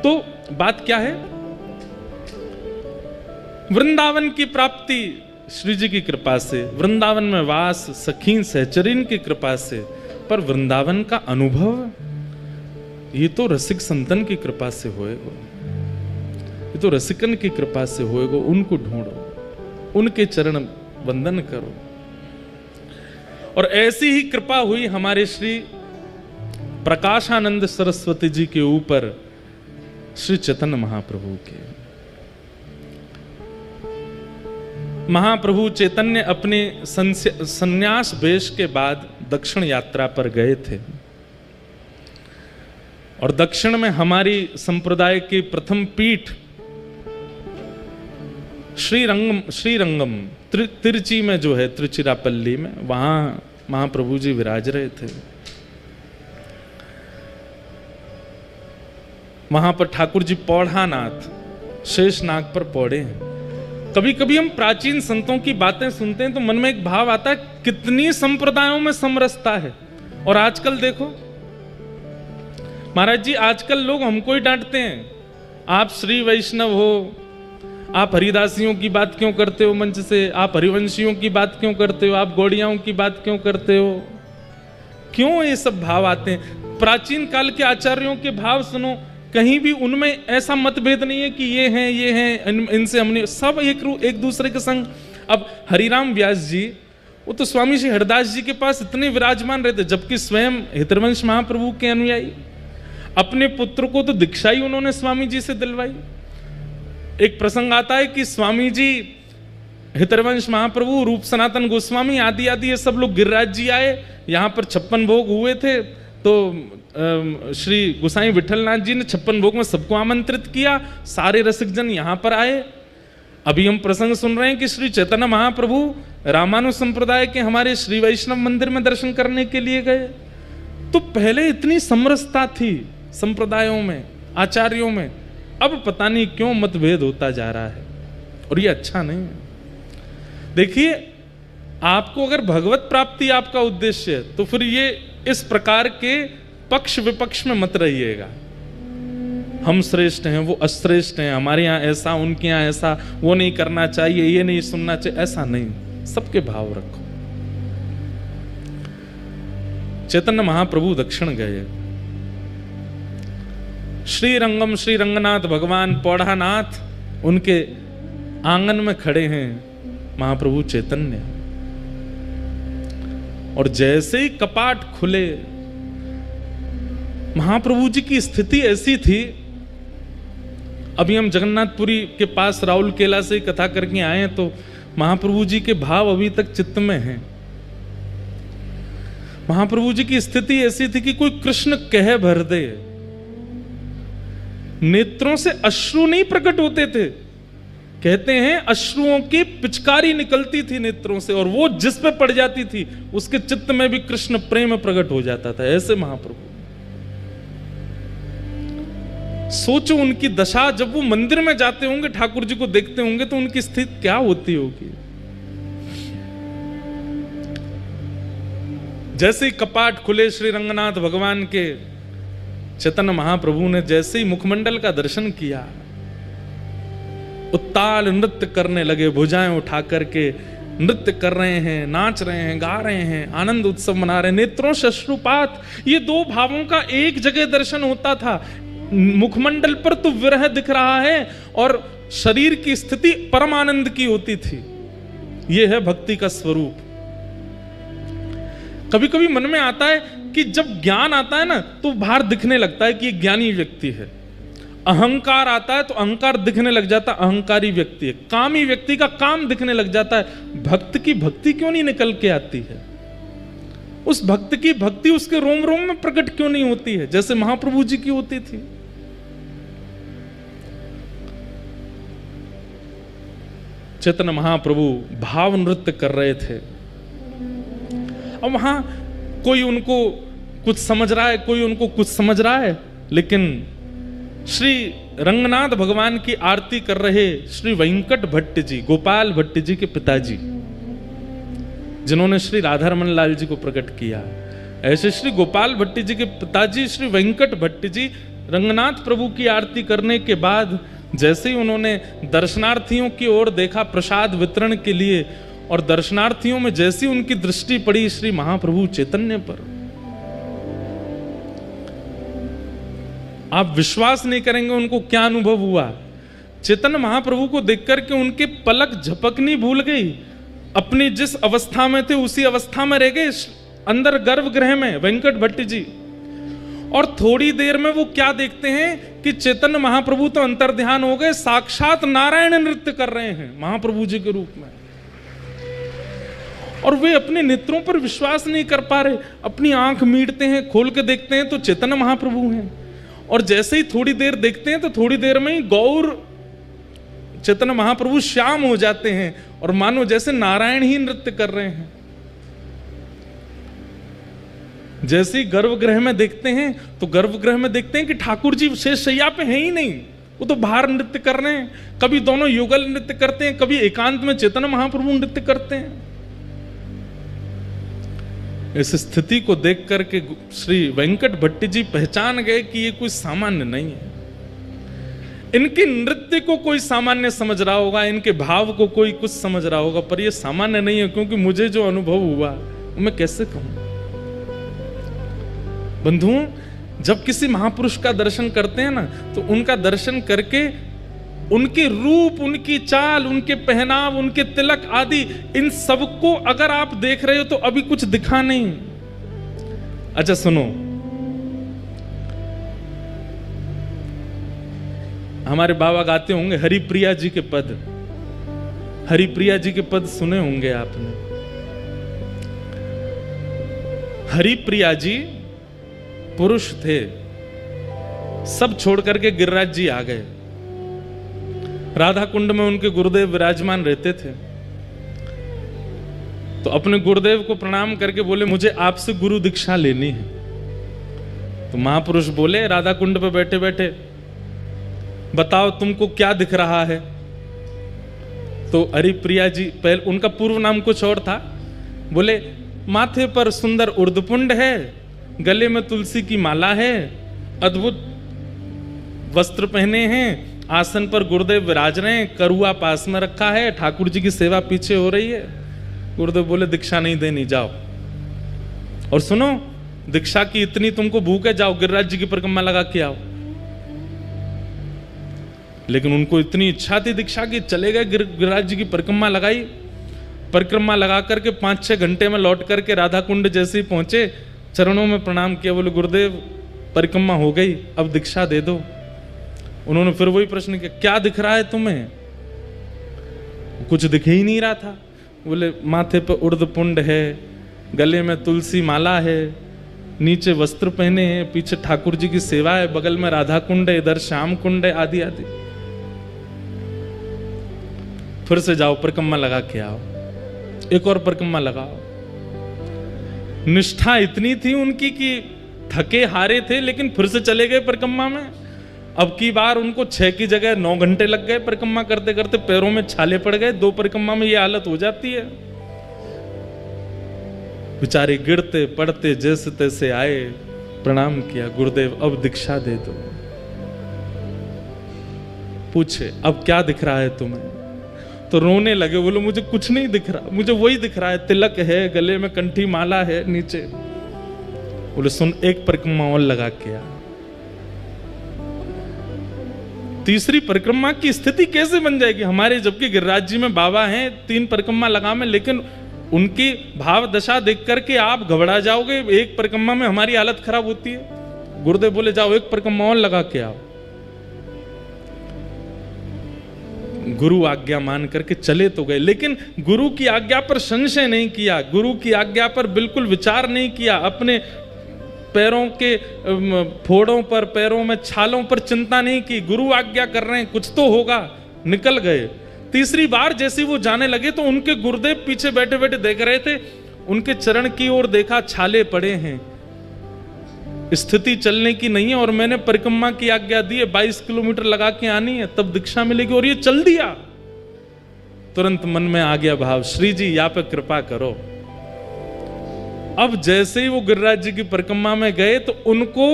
तो बात क्या है, वृंदावन की प्राप्ति श्री जी की कृपा से, वृंदावन में वास सखीन सहचरीन की कृपा से, पर वृंदावन का अनुभव ये तो रसिक संतन की कृपा से होएगा, ये तो रसिकन की कृपा से होएगा। उनको ढूंढो, उनके चरण वंदन करो। और ऐसी ही कृपा हुई हमारे श्री प्रकाशानंद सरस्वती जी के ऊपर श्री चैतन्य महाप्रभु के। महाप्रभु चैतन्य अपने संन्यास वेश के बाद दक्षिण यात्रा पर गए थे, और दक्षिण में हमारी संप्रदाय की प्रथम पीठ श्रीरंगम तिरुचि में जो है, तिरुचिरापल्ली में, वहां महाप्रभु जी विराज रहे थे। वहां पर ठाकुर जी पौढ़ानाथ शेषनाग पर पौड़े हैं। कभी कभी हम प्राचीन संतों की बातें सुनते हैं तो मन में एक भाव आता है, कितनी संप्रदायों में समरसता है। और आजकल देखो महाराज जी, आजकल लोग हमको ही डांटते हैं, आप श्री वैष्णव हो, आप हरिदासियों की बात क्यों करते हो मंच से, आप हरिवंशियों की बात क्यों करते हो, आप गौड़ियाओं की बात क्यों करते हो। क्यों ये सब भाव आते हैं? प्राचीन काल के आचार्यों के भाव सुनो, कहीं भी उनमें ऐसा मतभेद नहीं है कि ये हैं इनसे हमने, सब एक दूसरे के संग। अब हरिराम व्यास जी, वो तो स्वामी श्री हरदास जी के पास इतने विराजमान रहते, जबकि स्वयं हितरवंश महाप्रभु के अनुयायी। अपने पुत्र को तो दीक्षा ही उन्होंने स्वामी जी से दिलवाई। एक प्रसंग आता है कि स्वामी जी, हितरवंश महाप्रभु, रूप सनातन गोस्वामी आदि आदि ये सब लोग गिरिराज जी आए, यहाँ पर 56 भोग हुए थे, तो श्री गोसाई विठलनाथ जी ने 56 भोग में सबको आमंत्रित किया, सारे रसिक जन यहाँ पर आए। अभी हम प्रसंग सुन रहे हैं कि श्री चैतन्य महाप्रभु रामानु संप्रदाय के हमारे श्री वैष्णव मंदिर में दर्शन करने के लिए गए। तो पहले इतनी समरसता थी संप्रदायों में, आचार्यों में, अब पता नहीं क्यों मतभेद होता जा रहा है, और ये अच्छा नहीं है। देखिए, आपको अगर भगवत प्राप्ति आपका उद्देश्य है तो फिर ये इस प्रकार के पक्ष विपक्ष में मत रहिएगा। हम श्रेष्ठ हैं, वो अश्रेष्ठ हैं, हमारे यहाँ ऐसा, उनके यहाँ ऐसा, वो नहीं करना चाहिए, ये नहीं सुनना चाहिए, ऐसा नहीं। सबके भाव रखो। चैतन्य महाप्रभु दक्षिण गए, श्रीरंगम श्री रंगनाथ भगवान पौढ़ानाथ उनके आंगन में खड़े हैं महाप्रभु चैतन्य। और जैसे ही कपाट खुले, महाप्रभु जी की स्थिति ऐसी थी, अभी हम जगन्नाथपुरी के पास राउल केला से कथा करके आए हैं, तो महाप्रभु जी के भाव अभी तक चित्त में हैं। महाप्रभु जी की स्थिति ऐसी थी कि कोई कृष्ण कह भर दे, नेत्रों से अश्रु नहीं प्रकट होते थे। कहते हैं अश्रुओं की पिचकारी निकलती थी नेत्रों से, और वो जिस पे पड़ जाती थी उसके चित्त में भी कृष्ण प्रेम प्रकट हो जाता था। ऐसे महाप्रभु, सोचो उनकी दशा, जब वो मंदिर में जाते होंगे, ठाकुर जी को देखते होंगे, तो उनकी स्थिति क्या होती होगी। जैसे ही कपाट खुले श्री रंगनाथ भगवान के, चैतन्य महाप्रभु ने जैसे ही मुखमंडल का दर्शन किया, उत्ताल नृत्य करने लगे, भुजाएं उठा करके नृत्य कर रहे हैं, नाच रहे हैं, गा रहे हैं, आनंद उत्सव मना रहे हैं, नेत्रों से अश्रुपात। ये दो भावों का एक जगह दर्शन होता था। मुखमंडल पर तो विरह दिख रहा है और शरीर की स्थिति परम आनंद की होती थी। यह है भक्ति का स्वरूप। कभी कभी मन में आता है कि जब ज्ञान आता है ना, तो बाहर दिखने लगता है कि ये ज्ञानी व्यक्ति है। अहंकार आता है तो अहंकार दिखने लग जाता है, अहंकारी व्यक्ति है। कामी व्यक्ति का काम दिखने लग जाता है। भक्त की भक्ति क्यों नहीं निकल के आती है? उस भक्त की भक्ति उसके रोम रोम में प्रकट क्यों नहीं होती है, जैसे महाप्रभु जी की होती थी? चैतन्य महाप्रभु भाव नृत्य कर रहे थे। अब वहां कोई उनको कुछ समझ रहा है, कोई उनको कुछ समझ रहा है, लेकिन श्री रंगनाथ भगवान की आरती कर रहे श्री वेंकट भट्ट जी, गोपाल भट्ट जी के पिताजी, जिन्होंने श्री राधारमण लाल जी को प्रकट किया, ऐसे श्री गोपाल भट्ट जी के पिताजी श्री वेंकट भट्ट जी रंगनाथ प्रभु की आरती करने के बाद जैसे ही उन्होंने दर्शनार्थियों की ओर देखा प्रसाद वितरण के लिए, और दर्शनार्थियों में जैसी उनकी दृष्टि पड़ी श्री महाप्रभु चैतन्य पर, आप विश्वास नहीं करेंगे उनको क्या अनुभव हुआ। चैतन्य महाप्रभु को देख करके उनके पलक झपकनी भूल गई। अपनी जिस अवस्था में थे उसी अवस्था में रह गए, अंदर गर्भगृह में वेंकट भट्ट जी। और थोड़ी देर में वो क्या देखते हैं कि चैतन्य महाप्रभु तो अंतर्ध्यान हो गए, साक्षात नारायण नृत्य कर रहे हैं महाप्रभु जी के रूप में। और वे अपने नेत्रों पर विश्वास नहीं कर पा रहे, अपनी आंख मीटते हैं, खोल के देखते हैं तो चैतन्य महाप्रभु हैं। और जैसे ही थोड़ी देर देखते हैं तो थोड़ी देर में ही गौर चैतन्य महाप्रभु श्याम हो जाते हैं और मानो जैसे नारायण ही नृत्य कर रहे हैं। जैसे ही गर्भगृह में देखते हैं तो गर्भगृह में देखते हैं कि ठाकुर जी शेष शैया पे हैं ही नहीं, वो तो बाहर नृत्य कर रहे हैं। कभी दोनों युगल नृत्य करते हैं, कभी एकांत में चैतन्य महाप्रभु नृत्य करते हैं। इस स्थिति को देख करके श्री वेंकट भट्ट जी पहचान गए कि ये कोई सामान्य नहीं है। इनके नृत्य को कोई सामान्य समझ रहा होगा, इनके भाव को कोई कुछ समझ रहा होगा, पर ये सामान्य नहीं है, क्योंकि मुझे जो अनुभव हुआ वो मैं कैसे कहूं। बंधुओं, जब किसी महापुरुष का दर्शन करते हैं ना, तो उनका दर्शन करके उनके रूप, उनकी चाल, उनके पहनाव, उनके तिलक आदि, इन सबको अगर आप देख रहे हो तो अभी कुछ दिखा नहीं। अच्छा सुनो, हमारे बाबा गाते होंगे हरिप्रिया जी के पद। हरिप्रिया जी के पद सुने होंगे आपने। हरिप्रिया जी पुरुष थे, सब छोड़ करके गिरिराज जी आ गए। राधा कुंड में उनके गुरुदेव विराजमान रहते थे, तो अपने गुरुदेव को प्रणाम करके बोले मुझे आपसे गुरु दीक्षा लेनी है। तो महापुरुष बोले राधा कुंड पे बैठे बैठे, बताओ तुमको क्या दिख रहा है। तो हरिप्रिया जी, पहले उनका पूर्व नाम कुछ और था, बोले माथे पर सुंदर उर्दपुंड है, गले में तुलसी की माला है, अद्भुत वस्त्र पहने हैं, आसन पर गुरुदेव विराज रहे हैं, करुआ पास में रखा है, ठाकुर जी की सेवा पीछे हो रही है। गुरुदेव बोले दीक्षा नहीं देनी, जाओ। और सुनो, दीक्षा की इतनी तुमको भूख है, जाओ गिरिराज जी की परिक्रमा लगा के आओ। लेकिन उनको इतनी इच्छा थी दीक्षा की, चले गए गिरिराज जी की परिक्रमा लगाई। परिक्रमा लगा करके 5-6 घंटे में लौट करके राधा कुंड जैसे ही पहुंचे, चरणों में प्रणाम किया, बोले गुरुदेव परिक्रमा हो गई, अब दीक्षा दे दो। उन्होंने फिर वही प्रश्न किया, क्या दिख रहा है तुम्हें? कुछ दिख ही नहीं रहा था। बोले माथे पर उर्दपुंड है, गले में तुलसी माला है, नीचे वस्त्र पहने हैं, पीछे ठाकुर जी की सेवा है, बगल में राधा कुंड है, इधर श्याम कुंड है, आदि आदि। फिर से जाओ परिक्रमा लगा के आओ, एक और परिक्रमा लगाओ। निष्ठा इतनी थी उनकी कि थके हारे थे, लेकिन फिर से चले गए परिक्रमा में। अब की बार उनको 6 की जगह 9 घंटे लग गए परिक्रमा करते करते, पैरों में छाले पड़ गए। 2 परिक्रमा में ये हालत हो जाती है। बेचारे गिरते पड़ते जैसे तैसे आए, प्रणाम किया, गुरुदेव अब दीक्षा दे दो। पूछे अब क्या दिख रहा है तुम्हें? तो रोने लगे, बोलो मुझे कुछ नहीं दिख रहा, मुझे वही दिख रहा है, तिलक है, गले में कंठी माला है नीचे। बोले सुन, एक परिक्रमा और लगा के आ। तीसरी परिक्रमा की स्थिति कैसे बन जाएगी हमारे, जबकि गिरिराज जी में बाबा हैं, 3 परिक्रमा लगा में, लेकिन उनकी भाव दशा देख करके आप घबरा जाओगे। एक परिक्रमा में हमारी हालत खराब होती है। गुरुदेव बोले जाओ एक परिक्रमा और लगा के आओ। गुरु आज्ञा मान करके चले तो गए, लेकिन गुरु की आज्ञा पर संशय नहीं किया, गुरु की आज्ञा पर बिल्कुल विचार नहीं किया, अपने पैरों के फोड़ों पर, पैरों में छालों पर चिंता नहीं की। गुरु आज्ञा कर रहे हैं, कुछ तो होगा, निकल गए। तीसरी बार जैसे वो जाने लगे तो उनके गुरुदेव पीछे बैठे बैठे देख रहे थे, उनके चरण की ओर देखा, छाले पड़े हैं, स्थिति चलने की नहीं है, और मैंने परिक्रमा की आज्ञा दी है, 22 किलोमीटर लगा के आनी है, तब दीक्षा मिलेगी, और ये चल दिया। तुरंत मन में आ गया भाव, श्री जी यहाँ पे कृपा करो। अब जैसे ही वो गिरिराज जी की परिक्रमा में गए तो उनको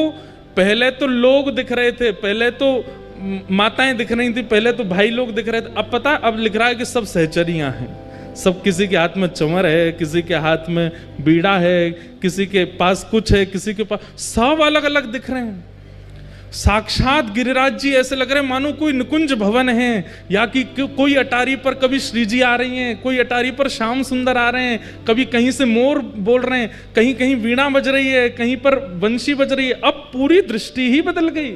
पहले तो लोग दिख रहे थे, पहले तो माताएं दिख रही थी, पहले तो भाई लोग दिख रहे थे, अब पता अब लिख रहा है कि सब सहचरियां हैं। सब किसी के हाथ में चमर है, किसी के हाथ में बीड़ा है, किसी के पास कुछ है, किसी के पास, सब अलग अलग दिख रहे हैं। साक्षात गिरिराज जी ऐसे लग रहे हैं मानो कोई निकुंज भवन है, या कि कोई अटारी पर कभी श्री जी आ रही हैं, कोई अटारी पर श्याम सुंदर आ रहे हैं, कभी कहीं से मोर बोल रहे हैं, कहीं कहीं वीणा बज रही है, कहीं पर बंशी बज रही है। अब पूरी दृष्टि ही बदल गई।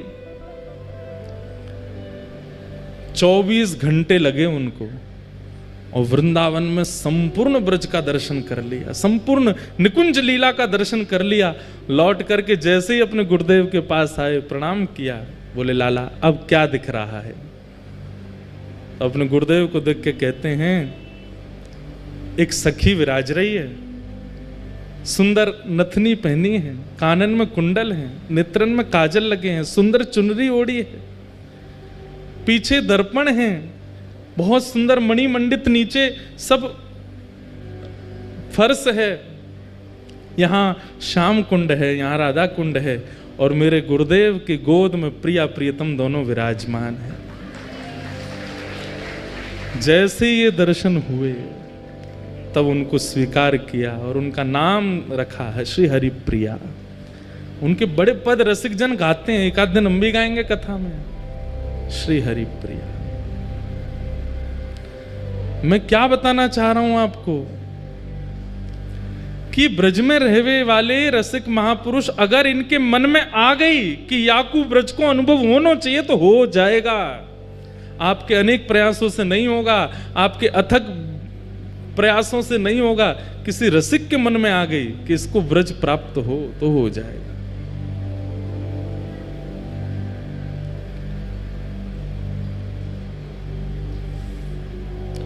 24 घंटे लगे उनको और वृंदावन में संपूर्ण ब्रज का दर्शन कर लिया, संपूर्ण निकुंज लीला का दर्शन कर लिया। लौट करके जैसे ही अपने गुरुदेव के पास आए, प्रणाम किया, बोले लाला अब क्या दिख रहा है? तो अपने गुरुदेव को देख के कहते हैं, एक सखी विराज रही है, सुंदर नथनी पहनी है, कानन में कुंडल है, नेत्रन में काजल लगे हैं, सुंदर चुनरी ओढ़ी है, पीछे दर्पण है, बहुत सुंदर मणिमंडित नीचे सब फर्श है, यहां श्याम कुंड है, यहां राधा कुंड है, और मेरे गुरुदेव की गोद में प्रिया प्रियतम दोनों विराजमान है। जैसे ये दर्शन हुए तब उनको स्वीकार किया और उनका नाम रखा है श्री हरि प्रिया। उनके बड़े पद रसिक जन गाते हैं, एक आध दिन हम भी गाएंगे कथा में, श्री हरि प्रिया। मैं क्या बताना चाह रहा हूं आपको कि ब्रज में रहने वाले रसिक महापुरुष अगर इनके मन में आ गई कि याकू ब्रज को अनुभव होना चाहिए तो हो जाएगा। आपके अनेक प्रयासों से नहीं होगा, आपके अथक प्रयासों से नहीं होगा, किसी रसिक के मन में आ गई कि इसको ब्रज प्राप्त हो तो हो जाएगा।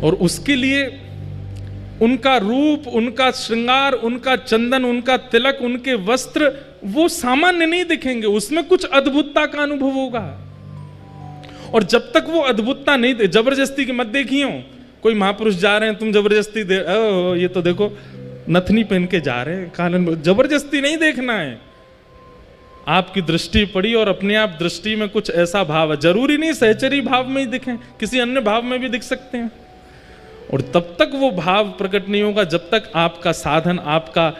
और उसके लिए उनका रूप, उनका श्रृंगार, उनका चंदन, उनका तिलक, उनके वस्त्र वो सामान्य नहीं दिखेंगे, उसमें कुछ अद्भुतता का अनुभव होगा। और जब तक वो अद्भुतता नहीं दे, जबरदस्ती की मत देखियो, कोई महापुरुष जा रहे हैं तुम जबरदस्ती दे, ये तो देखो नथनी पहन के जा रहे हैं, कानन, जबरदस्ती नहीं देखना है। आपकी दृष्टि पड़ी और अपने आप दृष्टि में कुछ ऐसा भाव है, जरूरी नहीं सहचरी भाव में ही दिखें, किसी अन्य भाव में भी दिख सकते हैं। और तब तक वो भाव प्रकट नहीं होगा जब तक आपका साधन, आपका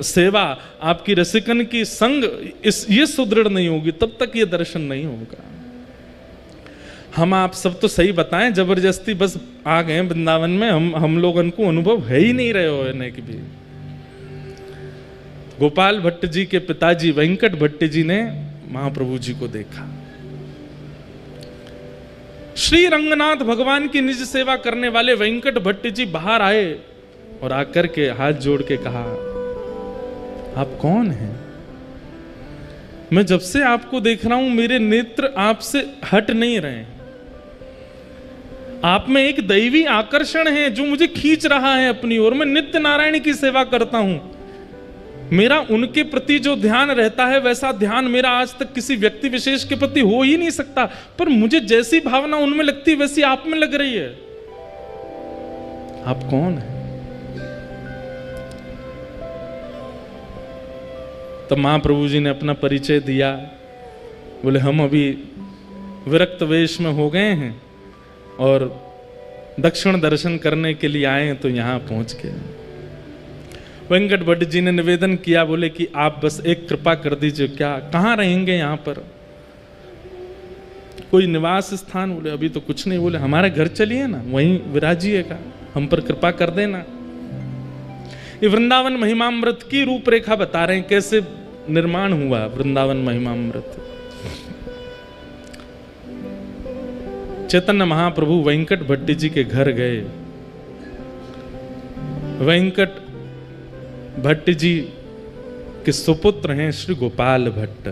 सेवा, आपकी रसिकन की संग ये सुदृढ़ नहीं होगी, तब तक ये दर्शन नहीं होगा। हम आप सब तो सही बताएं, जबरदस्ती बस आ गए वृंदावन में, हम लोगों को अनुभव है ही नहीं रहे होने की भी। गोपाल भट्ट जी के पिताजी वेंकट भट्ट जी ने महाप्रभु जी को देखा। श्री रंगनाथ भगवान की निज सेवा करने वाले वेंकट भट्ट जी बाहर आए और आकर के हाथ जोड़ के कहा, आप कौन हैं? मैं जब से आपको देख रहा हूं मेरे नेत्र आपसे हट नहीं रहे। आप में एक दैवी आकर्षण है जो मुझे खींच रहा है अपनी ओर। मैं नित्य नारायण की सेवा करता हूं, मेरा उनके प्रति जो ध्यान रहता है वैसा ध्यान मेरा आज तक किसी व्यक्ति विशेष के प्रति हो ही नहीं सकता, पर मुझे जैसी भावना उनमें लगती है वैसी आप में लग रही है। आप कौन है? तब महाप्रभु जी ने अपना परिचय दिया। बोले हम अभी विरक्त वेश में हो गए हैं और दक्षिण दर्शन करने के लिए आए हैं, तो यहां पहुंच गए। वेंकट भट्ट जी ने निवेदन किया, बोले कि आप बस एक कृपा कर दीजिए, क्या कहाँ रहेंगे यहाँ पर, कोई निवास स्थान? बोले अभी तो कुछ नहीं। बोले हमारे घर चलिए ना, वहीं विराजिएगा, हम पर कृपा कर देना। ये वृंदावन महिमामृत की रूपरेखा बता रहे हैं, कैसे निर्माण हुआ वृंदावन महिमामृत। चैतन्य महाप्रभु वेंकट भट्ट जी के घर गए। वेंकट भट्ट जी के सुपुत्र हैं श्री गोपाल भट्ट।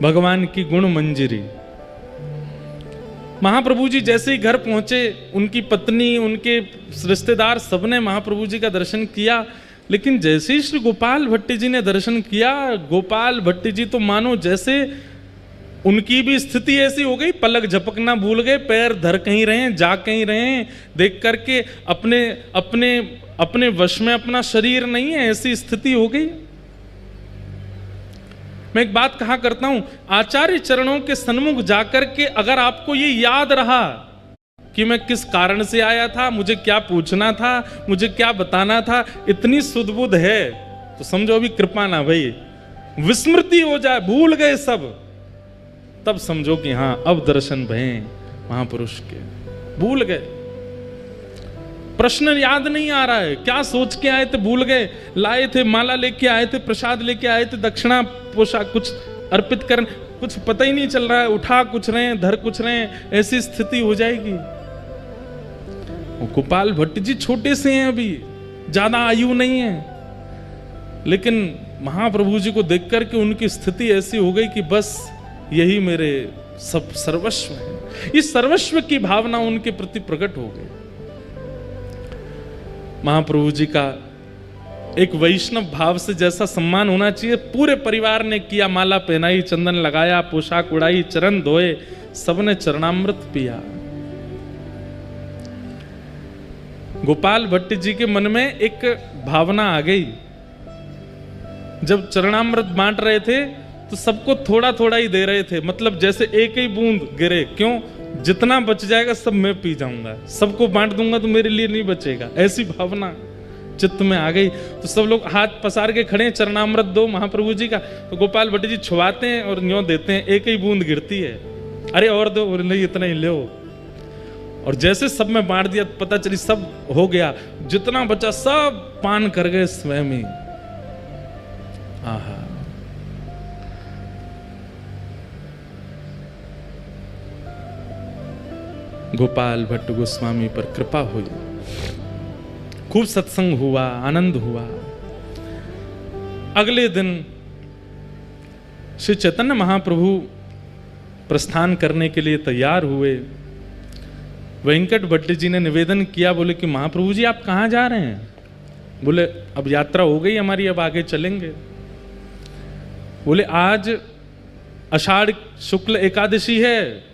भगवान की गुण मंजरी। महाप्रभु जी जैसे ही घर पहुंचे, उनकी पत्नी, उनके रिश्तेदार सबने महाप्रभु जी का दर्शन किया, लेकिन जैसे ही श्री गोपाल भट्ट जी ने दर्शन किया, गोपाल भट्ट जी तो मानो जैसे उनकी भी स्थिति ऐसी हो गई, पलक झपकना भूल गए, पैर धर कहीं रहे, जा कहीं रहे, देख करके अपने अपने अपने वश में अपना शरीर नहीं है, ऐसी स्थिति हो गई। मैं एक बात कहा करता हूं, आचार्य चरणों के सन्मुख जाकर के अगर आपको ये याद रहा कि मैं किस कारण से आया था, मुझे क्या पूछना था, मुझे क्या बताना था, इतनी सुध-बुध है तो समझो अभी कृपा ना भाई, विस्मृति हो जाए, भूल गए सब, तब समझो कि हां अब दर्शन भये महापुरुष के। भूल गए, प्रश्न याद नहीं आ रहा है, क्या सोच के आए थे भूल गए, लाए थे माला लेके आए थे, प्रसाद लेके आए थे, दक्षिणा पोशाक कुछ अर्पित कर, कुछ पता ही नहीं चल रहा है, उठा कुछ रहे हैं, धर कुछ रहे हैं, ऐसी स्थिति हो जाएगी। गोपाल भट्ट जी छोटे से हैं, अभी ज्यादा आयु नहीं है, लेकिन महाप्रभु जी को देख करके उनकी स्थिति ऐसी हो गई कि बस यही मेरे सब सर्वस्व है। इस सर्वस्व की भावना उनके प्रति प्रकट हो गई। महाप्रभु जी का एक वैष्णव भाव से जैसा सम्मान होना चाहिए, पूरे परिवार ने किया, माला पहनाई, चंदन लगाया, पोशाक उड़ाई, चरण धोए, सबने चरणामृत पिया। गोपाल भट्ट जी के मन में एक भावना आ गई, जब चरणामृत बांट रहे थे तो सबको थोड़ा थोड़ा ही दे रहे थे, मतलब जैसे एक ही बूंद गिरे, क्यों, जितना बच जाएगा सब मैं पी जाऊंगा, सबको बांट दूंगा तो मेरे लिए नहीं बचेगा, ऐसी भावना चित्त में आ गई। तो सब लोग हाथ पसार के खड़े, चरणामृत दो महाप्रभु जी का। तो गोपाल भट्ट जी छुआते हैं और न्यों देते हैं, एक ही बूंद गिरती है, अरे और दो, और नहीं इतना ही लो। और जैसे सब में बांट दिया, पता चली सब हो गया, जितना बचा सब पान कर गए स्वयं ही। आहा, गोपाल भट्ट गोस्वामी पर कृपा हुई, खूब सत्संग हुआ, आनंद हुआ। अगले दिन श्री चैतन्य महाप्रभु प्रस्थान करने के लिए तैयार हुए। वेंकट भट्ट जी ने निवेदन किया, बोले कि महाप्रभु जी आप कहाँ जा रहे हैं? बोले अब यात्रा हो गई हमारी, अब आगे चलेंगे। बोले आज आषाढ़ शुक्ल एकादशी है,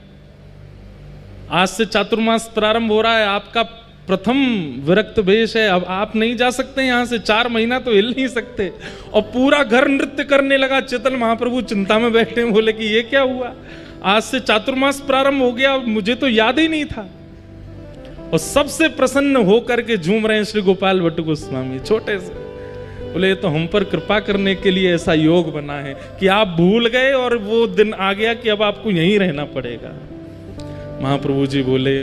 आज से चातुर्मास प्रारंभ हो रहा है, आपका प्रथम विरक्त वेश है, अब आप नहीं जा सकते यहां से, 4 महीना तो हिल नहीं सकते। और पूरा घर नृत्य करने लगा। चैतन्य महाप्रभु चिंता में बैठे, बोले कि ये क्या हुआ, आज से चातुर्मास प्रारंभ हो गया, मुझे तो याद ही नहीं था। और सबसे प्रसन्न होकर के झूम रहे हैं श्री गोपाल भट्ट गोस्वामी, छोटे से। बोले ये तो हम पर कृपा करने के लिए ऐसा योग बना है कि आप भूल गए और वो दिन आ गया कि अब आपको यहीं रहना पड़ेगा। महाप्रभु जी बोले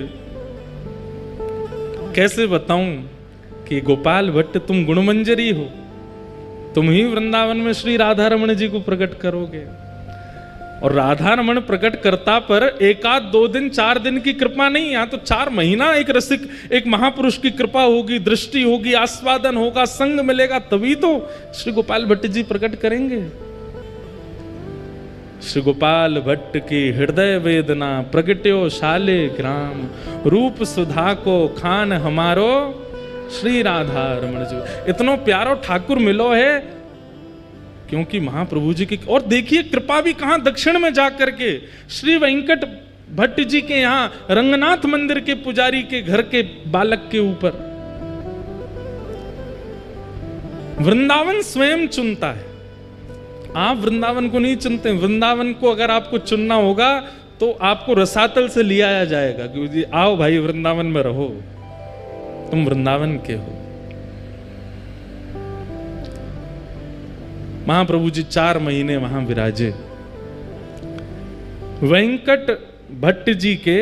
कैसे बताऊं कि गोपाल भट्ट तुम गुणमंजरी हो, तुम ही वृंदावन में श्री राधा रमण जी को प्रकट करोगे। और राधा रमण प्रकट करता पर 1 आध 2 दिन 4 दिन की कृपा नहीं, यहां तो 4 महीना एक रसिक, एक महापुरुष की कृपा होगी, दृष्टि होगी, आस्वादन होगा, संग मिलेगा, तभी तो श्री गोपाल भट्ट जी प्रकट करेंगे। श्री गोपाल भट्ट की हृदय वेदना प्रगट्यो शाले ग्राम, रूप सुधा को खान हमारो श्री राधा रमण जी। इतनो प्यारो ठाकुर मिलो है, क्योंकि महाप्रभु जी की। और देखिए कृपा भी कहां, दक्षिण में जाकर के श्री वेंकट भट्ट जी के यहां रंगनाथ मंदिर के पुजारी के घर के बालक के ऊपर। वृंदावन स्वयं चुनता है, आप वृंदावन को नहीं चुनते। वृंदावन को अगर आपको चुनना होगा तो आपको रसातल से ले आया जाएगा कि आओ भाई वृंदावन में रहो, तुम वृंदावन के हो। महाप्रभु जी 4 महीने वहां विराजे। वेंकट भट्ट जी के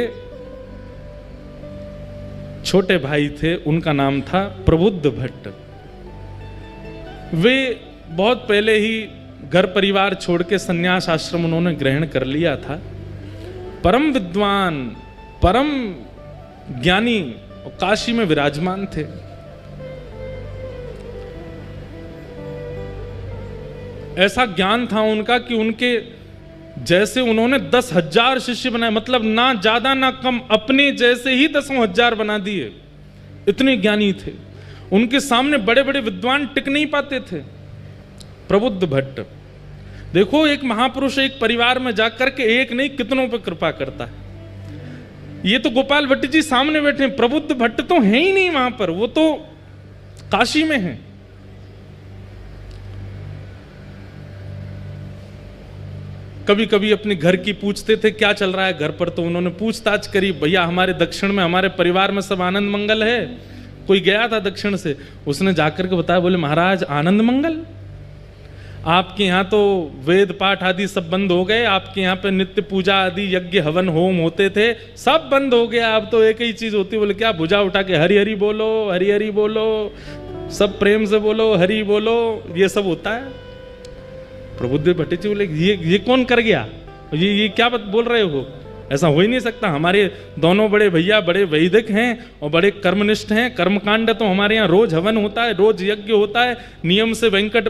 छोटे भाई थे, उनका नाम था प्रबुद्ध भट्ट। वे बहुत पहले ही घर परिवार छोड़ के संन्यास आश्रम उन्होंने ग्रहण कर लिया था। परम विद्वान, परम ज्ञानी और काशी में विराजमान थे। ऐसा ज्ञान था उनका कि उनके जैसे उन्होंने 10,000 शिष्य बनाए, मतलब ना ज्यादा ना कम, अपने जैसे ही 10,000 बना दिए, इतने ज्ञानी थे। उनके सामने बड़े बड़े विद्वान टिक नहीं पाते थे। प्रबुद्ध भट्ट देखो, एक महापुरुष एक परिवार में जाकर के एक नहीं कितनों पर कृपा करता है। ये तो गोपाल भट्ट जी सामने बैठे हैं, प्रबुद्ध भट्ट तो है ही नहीं वहां पर, वो तो काशी में है। कभी कभी अपने घर की पूछते थे क्या चल रहा है घर पर, तो उन्होंने पूछताछ करी, भैया हमारे दक्षिण में हमारे परिवार में सब आनंद मंगल है। कोई गया था दक्षिण से, उसने जाकर के बताया, बोले महाराज आनंद मंगल, आपके यहाँ तो वेद पाठ आदि सब बंद हो गए, आपके यहाँ पे नित्य पूजा आदि यज्ञ हवन होम होते थे सब बंद हो गया, अब तो एक ही चीज होती है। बोले क्या? भुजा उठा के हरि हरि बोलो, हरि हरि बोलो, सब प्रेम से बोलो, हरि बोलो, ये सब होता है। प्रबुद्ध भट्ट जी बोले ये कौन कर गया, ये क्या बोल रहे हो, ऐसा हो ही नहीं सकता। हमारे दोनों बड़े भैया बड़े वैदिक हैं और बड़े कर्मनिष्ठ हैं, कर्मकांड तो हमारे यहाँ रोज हवन होता है, रोज यज्ञ होता है, नियम से वेंकट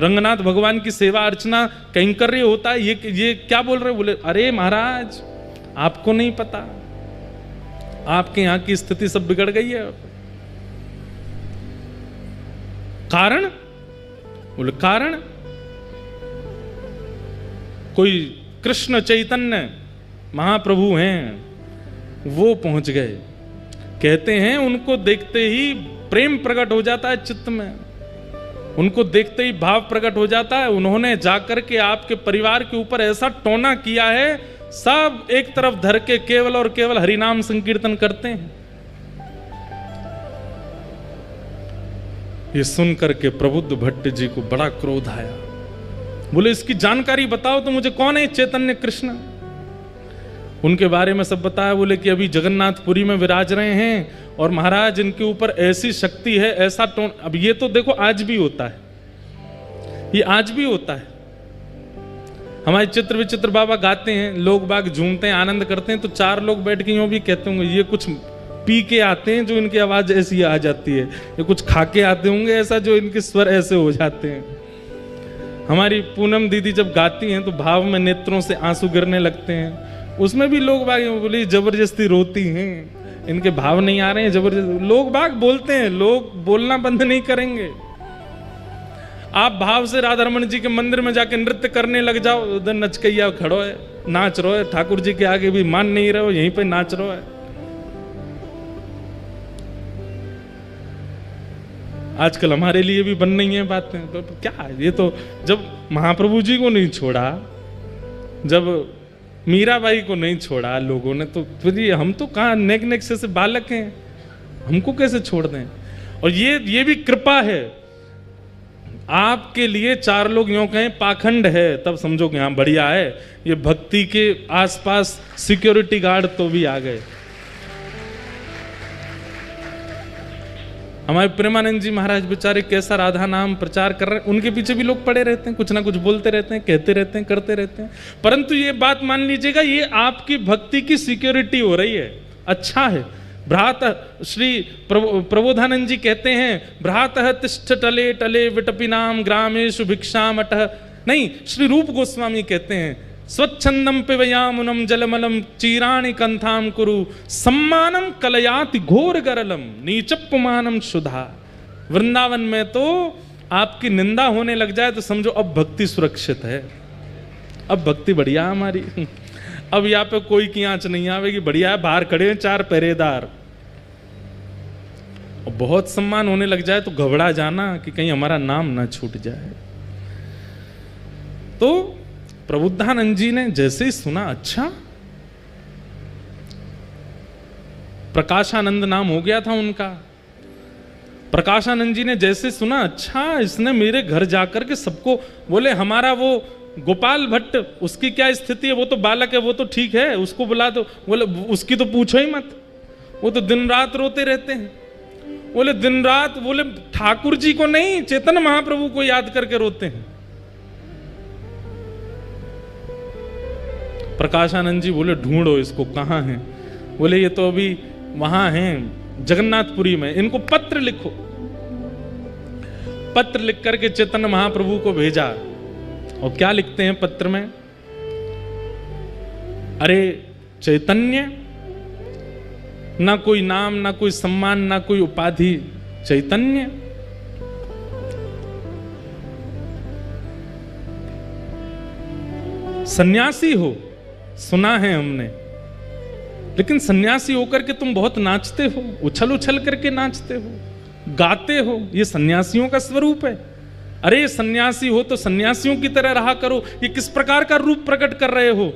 रंगनाथ भगवान की सेवा अर्चना कैंकर्य होता है, ये क्या बोल रहे हो? बोले अरे महाराज आपको नहीं पता, आपके यहाँ की स्थिति सब बिगड़ गई है। कारण? बोले कारण कोई कृष्ण चैतन्य महाप्रभु हैं, वो पहुंच गए। कहते हैं उनको देखते ही प्रेम प्रकट हो जाता है चित्त में, उनको देखते ही भाव प्रकट हो जाता है। उन्होंने जाकर के आपके परिवार के ऊपर ऐसा टोना किया है, सब एक तरफ धर के केवल और केवल हरिनाम संकीर्तन करते हैं। ये सुनकर के प्रबुद्ध भट्ट जी को बड़ा क्रोध आया। बोले इसकी जानकारी बताओ तो मुझे, कौन है चैतन्य कृष्ण? उनके बारे में सब बताया। बोले कि अभी जगन्नाथपुरी में विराज रहे हैं और महाराज इनके ऊपर ऐसी शक्ति है, ऐसा टोन। अब ये तो देखो आज भी होता है, ये आज भी होता है। हमारे चित्र विचित्र बाबा गाते हैं, लोग बाग झूमते हैं, आनंद करते हैं, तो चार लोग बैठ के यूं भी कहते होंगे ये कुछ पी के आते हैं जो इनकी आवाज ऐसी आ जाती है, ये कुछ खा के आते होंगे ऐसा जो इनके स्वर ऐसे हो जाते हैं। हमारी पूनम दीदी जब गाती हैं तो भाव में नेत्रों से आंसू गिरने लगते हैं, उसमें भी लोग बाग बोले जबरदस्ती रोती हैं, इनके भाव नहीं आ रहे हैं, जबरदस्ती। लोग बाग बोलते हैं, लोग बोलना बंद नहीं करेंगे। आप भाव से राधा रमन जी के मंदिर में जाके नृत्य करने लग जाओ, उधर नचकैया खड़ो है, नाच रहो है, ठाकुर जी के आगे भी मान नहीं रहो, यहीं पे नाच रहो है। आजकल हमारे लिए भी बन नहीं है बातें, तो क्या ये तो जब महाप्रभु जी को नहीं छोड़ा, जब मीराबाई को नहीं छोड़ा लोगों ने, तो फिर हम तो कहाँ नेक से बालक हैं, हमको कैसे छोड़ दें? और ये भी कृपा है आपके लिए। चार लोग यूं कहें पाखंड है तब समझो कि हाँ बढ़िया है, ये भक्ति के आसपास सिक्योरिटी गार्ड तो भी आ गए। हमारे प्रेमानंद जी महाराज बेचारे कैसा राधा नाम प्रचार कर रहे हैं, उनके पीछे भी लोग पड़े रहते हैं, कुछ ना कुछ बोलते रहते हैं, कहते रहते हैं, करते रहते हैं। परंतु ये बात मान लीजिएगा, ये आपकी भक्ति की सिक्योरिटी हो रही है, अच्छा है। भ्रात श्री प्रबोधानंद जी कहते हैं, भ्रातः तिष्ठ टले टले विटपिनाम ग्रामेषु भिक्षाम अटः। नहीं, श्री रूप गोस्वामी कहते हैं, स्वच्छंदम पिबयामुनम जलमलम चीराणि कंथाम कुरु सम्मानम कलयाति घोर गरलम नीचपुमानम शुद्धा। वृंदावन में तो आपकी निंदा होने लग जाए तो समझो अब भक्ति सुरक्षित है, अब भक्ति बढ़िया हमारी, अब यहाँ पे कोई की आंच नहीं आवेगी, बढ़िया है। बाहर खड़े हैं चार पहरेदार, और बहुत सम्मान होने लग जाए तो घबरा जाना कि कहीं हमारा नाम ना छूट जाए। तो प्रबुद्धानंद जी ने जैसे ही सुना, अच्छा प्रकाशानंद नाम हो गया था उनका, प्रकाशानंद जी ने जैसे सुना, अच्छा इसने मेरे घर जाकर के सबको, बोले हमारा वो गोपाल भट्ट उसकी क्या स्थिति है, वो तो बालक है, वो तो ठीक है, उसको बुला दो। बोले उसकी तो पूछो ही मत, वो तो दिन रात रोते रहते हैं। बोले दिन रात? बोले ठाकुर जी को नहीं, चैतन्य महाप्रभु को याद करके रोते हैं। प्रकाशानंद जी बोले ढूंढो इसको, कहाँ है? बोले ये तो अभी वहां हैं जगन्नाथपुरी में, इनको पत्र लिखो। पत्र लिख करके चैतन्य महाप्रभु को भेजा। और क्या लिखते हैं पत्र में? अरे चैतन्य, ना कोई नाम, ना कोई सम्मान, ना कोई उपाधि, चैतन्य। सन्यासी हो, सुना है हमने, लेकिन सन्यासी होकर के तुम बहुत नाचते हो, उछल उछल करके नाचते हो, गाते हो, ये सन्यासियों का स्वरूप है। अरे सन्यासी हो तो सन्यासियों की तरह रहा करो। ये किस प्रकार का रूप प्रकट कर रहे हो?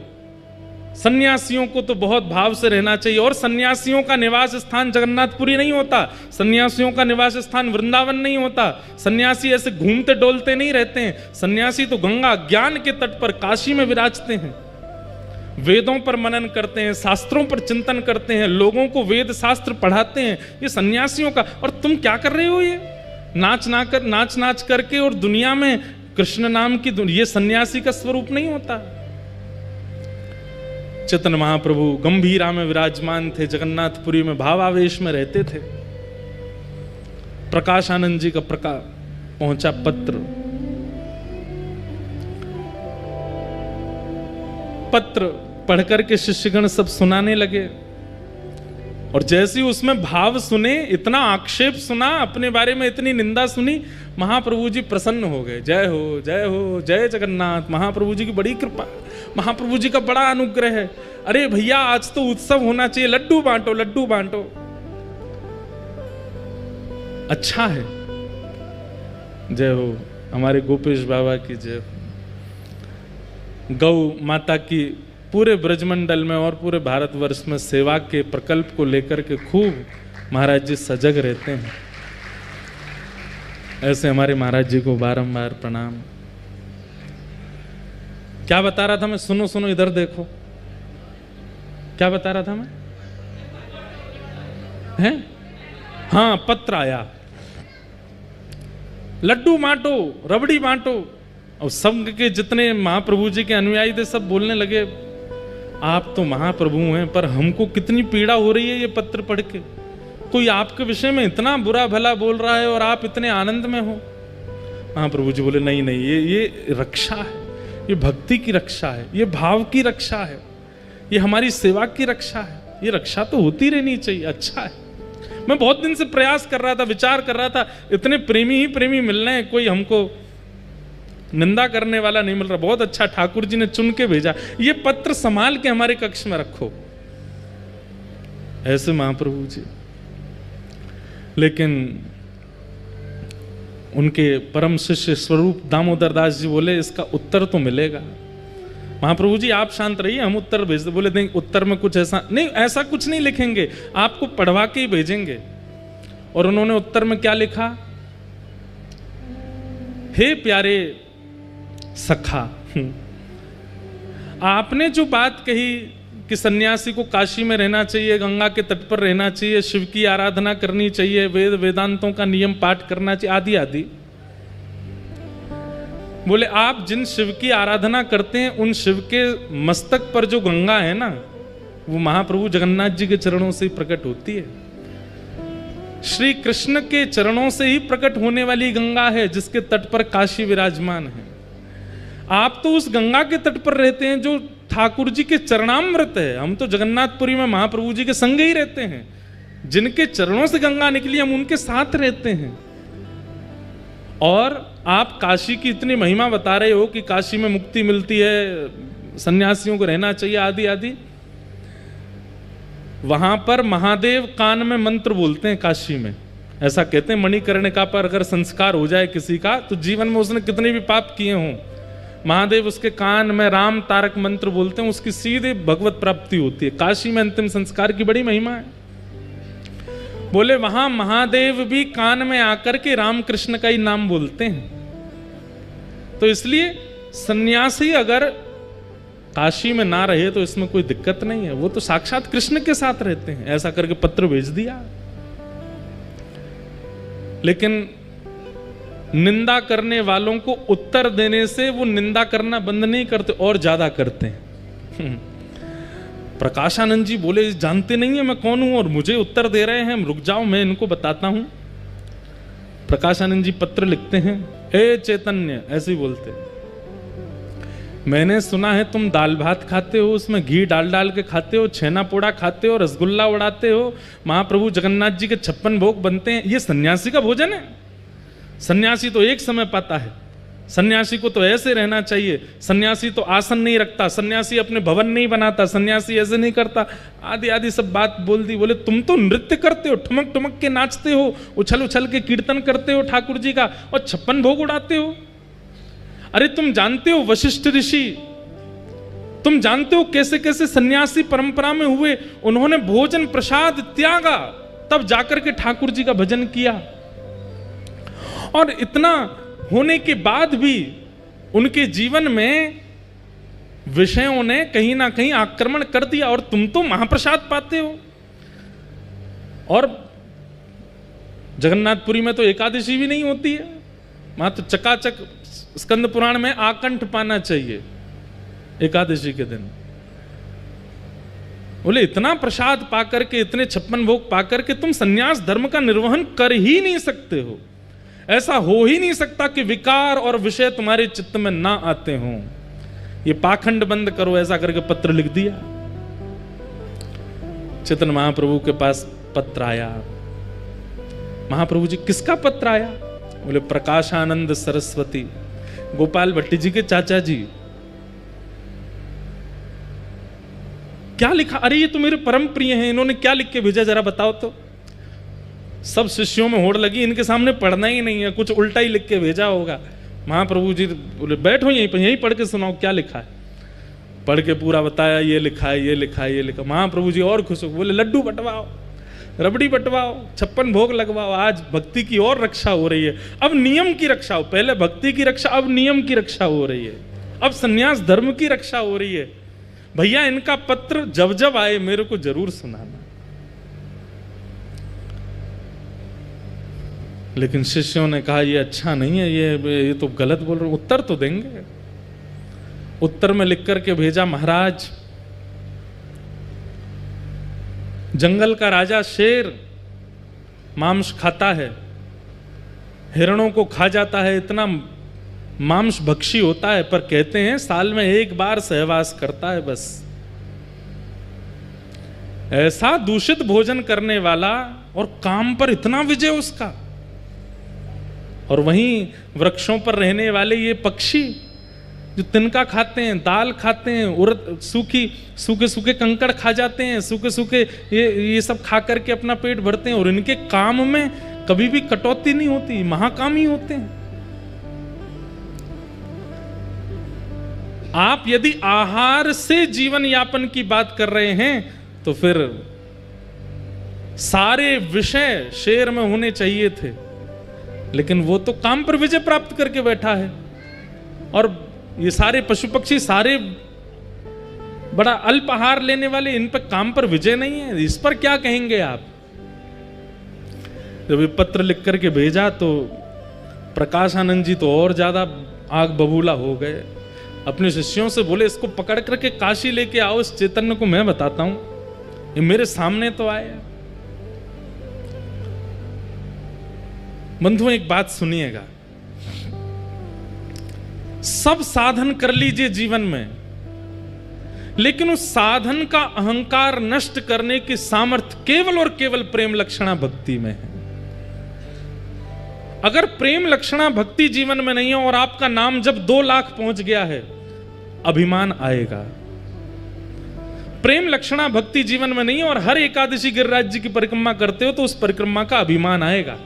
सन्यासियों को तो बहुत भाव से रहना चाहिए। और सन्यासियों का निवास स्थान जगन्नाथपुरी नहीं होता, सन्यासियों का निवास स्थान वृंदावन नहीं होता। सन्यासी ऐसे घूमते डोलते नहीं रहते हैं। सन्यासी तो गंगा ज्ञान के तट पर काशी में विराजते हैं, वेदों पर मनन करते हैं, शास्त्रों पर चिंतन करते हैं, लोगों को वेद शास्त्र पढ़ाते हैं। ये सन्यासियों का। और तुम क्या कर रहे हो? ये नाच नाच करके और दुनिया में कृष्ण नाम की ये सन्यासी का स्वरूप नहीं होता। चैतन्य महाप्रभु गंभीरा में विराजमान थे, जगन्नाथपुरी में भावावेश में रहते थे। प्रकाशानंद जी का पहुंचा पत्र पढ़कर के शिष्यगण सब सुनाने लगे। और जैसे ही उसमें भाव सुने, इतना आक्षेप सुना, अपने बारे में इतनी निंदा सुनी, महाप्रभु जी प्रसन्न हो गए। जय हो जय हो जय जगन्नाथ। महाप्रभु जी की बड़ी कृपा, महाप्रभु जी का बड़ा अनुग्रह है। अरे भैया आज तो उत्सव होना चाहिए, लड्डू बांटो लड्डू बांटो। अच्छा है। जय हो हमारे गोपेश बाबा की जय। गौ माता की पूरे ब्रजमंडल में और पूरे भारतवर्ष में सेवा के प्रकल्प को लेकर के खूब महाराज जी सजग रहते हैं। ऐसे हमारे महाराज जी को बारंबार प्रणाम। क्या बता रहा था मैं? सुनो सुनो, इधर देखो। क्या बता रहा था मैं? हैं? हाँ, पत्र आया, लड्डू बांटो, रबड़ी बांटो। और संघ के जितने महाप्रभु जी के अनुयायी थे सब बोलने लगे, आप तो महाप्रभु हैं, पर हमको कितनी पीड़ा हो रही है ये पत्र पढ़ के। कोई आपके विषय में इतना बुरा भला बोल रहा है और आप इतने आनंद में हो। महाप्रभु जी बोले, नहीं नहीं, ये रक्षा है, ये भक्ति की रक्षा है, ये भाव की रक्षा है, ये हमारी सेवा की रक्षा है। ये रक्षा तो होती रहनी चाहिए। अच्छा है। मैं बहुत दिन से प्रयास कर रहा था, विचार कर रहा था, इतने प्रेमी ही प्रेमी मिल रहे हैं, कोई हमको निंदा करने वाला नहीं मिल रहा। बहुत अच्छा, ठाकुर जी ने चुन के भेजा। ये पत्र संभाल के हमारे कक्ष में रखो। ऐसे महाप्रभु जी। लेकिन उनके परम शिष्य स्वरूप दामोदर दास जी बोले, इसका उत्तर तो मिलेगा। महाप्रभु जी आप शांत रहिए, हम उत्तर भेज दे। बोले नहीं, उत्तर में कुछ ऐसा नहीं, ऐसा कुछ नहीं लिखेंगे, आपको पढ़वा के ही भेजेंगे। और उन्होंने उत्तर में क्या लिखा? हे प्यारे सखा, आपने जो बात कही कि सन्यासी को काशी में रहना चाहिए, गंगा के तट पर रहना चाहिए, शिव की आराधना करनी चाहिए, वेद वेदांतों का नियम पाठ करना चाहिए, आदि आदि। बोले आप जिन शिव की आराधना करते हैं, उन शिव के मस्तक पर जो गंगा है ना, वो महाप्रभु जगन्नाथ जी के चरणों से ही प्रकट होती है। श्री कृष्ण के चरणों से ही प्रकट होने वाली गंगा है, जिसके तट पर काशी विराजमान है। आप तो उस गंगा के तट पर रहते हैं जो ठाकुर जी के चरणामृत है। हम तो जगन्नाथपुरी में महाप्रभु जी के संग ही रहते हैं। जिनके चरणों से गंगा निकली, हम उनके साथ रहते हैं। और आप काशी की इतनी महिमा बता रहे हो कि काशी में मुक्ति मिलती है, सन्यासियों को रहना चाहिए, आदि आदि। वहां पर महादेव कान में मंत्र बोलते हैं काशी में। ऐसा कहते हैं मणिकर्णिका पर अगर संस्कार हो जाए किसी का, तो जीवन में उसने कितने भी पाप किए हों, महादेव उसके कान में राम तारक मंत्र बोलते हैं, उसकी सीधे भगवत प्राप्ति होती है। काशी में अंतिम संस्कार की बड़ी महिमा है। बोले वहां महादेव भी कान में आकर के राम कृष्ण का ही नाम बोलते हैं। तो इसलिए सन्यासी अगर काशी में ना रहे तो इसमें कोई दिक्कत नहीं है, वो तो साक्षात कृष्ण के साथ रहते हैं। ऐसा करके पत्र भेज दिया। लेकिन निंदा करने वालों को उत्तर देने से वो निंदा करना बंद नहीं करते, और ज्यादा करते हैं। प्रकाशानंद जी बोले, जानते नहीं है मैं कौन हूं और मुझे उत्तर दे रहे हैं, रुक जाओ मैं इनको बताता हूं। प्रकाशानंद जी पत्र लिखते हैं, ए चैतन्य, ऐसे ही बोलते, मैंने सुना है तुम दाल भात खाते हो, उसमें घी डाल डाल के खाते हो, छेना पोड़ा खाते हो, रसगुल्ला उड़ाते हो, महाप्रभु जगन्नाथ जी के 56 भोग बनते हैं। ये सन्यासी का भोजन है? सन्यासी तो एक समय पाता है, सन्यासी को तो ऐसे रहना चाहिए, सन्यासी तो आसन नहीं रखता, सन्यासी अपने भवन नहीं बनाता, सन्यासी ऐसे नहीं करता, आदि आदि सब बात बोल दी। बोले तुम तो नृत्य करते हो, ठुमक ठुमक के नाचते हो, उछल उछल के कीर्तन करते हो ठाकुर जी का, और 56 भोग उड़ाते हो। अरे तुम जानते हो वशिष्ठ ऋषि, तुम जानते हो कैसे कैसे सन्यासी परंपरा में हुए, उन्होंने भोजन प्रसाद त्यागा, तब जाकर के ठाकुर जी का भजन किया। और इतना होने के बाद भी उनके जीवन में विषयों ने कहीं ना कहीं आक्रमण कर दिया, और तुम तो महाप्रसाद पाते हो। और जगन्नाथपुरी में तो एकादशी भी नहीं होती है, वहां तो चकाचक स्कंद पुराण में आकंठ पाना चाहिए एकादशी के दिन। बोले इतना प्रसाद पाकर के, इतने 56 भोग पाकर के तुम सन्यास धर्म का निर्वहन कर ही नहीं सकते हो। ऐसा हो ही नहीं सकता कि विकार और विषय तुम्हारे चित्त में ना आते हों। ये पाखंड बंद करो, ऐसा करके पत्र लिख दिया। चैतन्य महाप्रभु के पास पत्र आया। महाप्रभु जी किसका पत्र आया? बोले प्रकाशानंद सरस्वती, गोपाल भट्टी जी के चाचा जी। क्या लिखा? अरे ये तो मेरे परम प्रिय हैं, इन्होंने क्या लिख के भेजा जरा बताओ तो। सब शिष्यों में होड़ लगी, इनके सामने पढ़ना ही नहीं है, कुछ उल्टा ही लिख के भेजा होगा। महाप्रभु जी बोले बैठो यहीं पर, यहीं पढ़ के सुनाओ क्या लिखा है। पढ़ के पूरा बताया, ये लिखा है, ये लिखा है, ये लिखा। महाप्रभु जी और खुश हो, बोले लड्डू बंटवाओ, रबड़ी बंटवाओ, 56 भोग लगवाओ, आज भक्ति की और रक्षा हो रही है। अब नियम की रक्षा हो, पहले भक्ति की रक्षा, अब नियम की रक्षा हो रही है, अब सन्यास धर्म की रक्षा हो रही है। भैया इनका पत्र जब जब आए मेरे को जरूर सुनाना। लेकिन शिष्यों ने कहा ये अच्छा नहीं है, ये तो गलत बोल रहे, उत्तर तो देंगे। उत्तर में लिख करके भेजा, महाराज जंगल का राजा शेर मांस खाता है, हिरणों को खा जाता है, इतना मांस भक्षी होता है, पर कहते हैं साल में एक बार सहवास करता है बस। ऐसा दूषित भोजन करने वाला, और काम पर इतना विजय उसका। और वहीं वृक्षों पर रहने वाले ये पक्षी जो तिनका खाते हैं, दाल खाते हैं, उड़द सूखे सूखे कंकड़ खा जाते हैं, सूखे सूखे ये सब खा करके अपना पेट भरते हैं, और इनके काम में कभी भी कटौती नहीं होती, महाकामी होते हैं। आप यदि आहार से जीवन यापन की बात कर रहे हैं तो फिर सारे विषय शेर में होने चाहिए थे, लेकिन वो तो काम पर विजय प्राप्त करके बैठा है। और ये सारे पशु पक्षी सारे बड़ा अल्प आहार लेने वाले, इन पर काम पर विजय नहीं है, इस पर क्या कहेंगे आप? जब ये पत्र लिख करके भेजा तो प्रकाशानंद जी तो और ज्यादा आग बबूला हो गए। अपने शिष्यों से बोले इसको पकड़ करके काशी लेके आओ, इस चैतन्य को मैं बताता हूं, ये मेरे सामने तो आए। बंधुओं एक बात सुनिएगा, सब साधन कर लीजिए जीवन में, लेकिन उस साधन का अहंकार नष्ट करने की सामर्थ्य केवल और केवल प्रेम लक्षणा भक्ति में है। अगर प्रेम लक्षणा भक्ति जीवन में नहीं है और आपका नाम जब 2 लाख पहुंच गया है, अभिमान आएगा। प्रेम लक्षणा भक्ति जीवन में नहीं है और हर एकादशी गिरिराज जी की परिक्रमा करते हो तो उस परिक्रमा का अभिमान आएगा।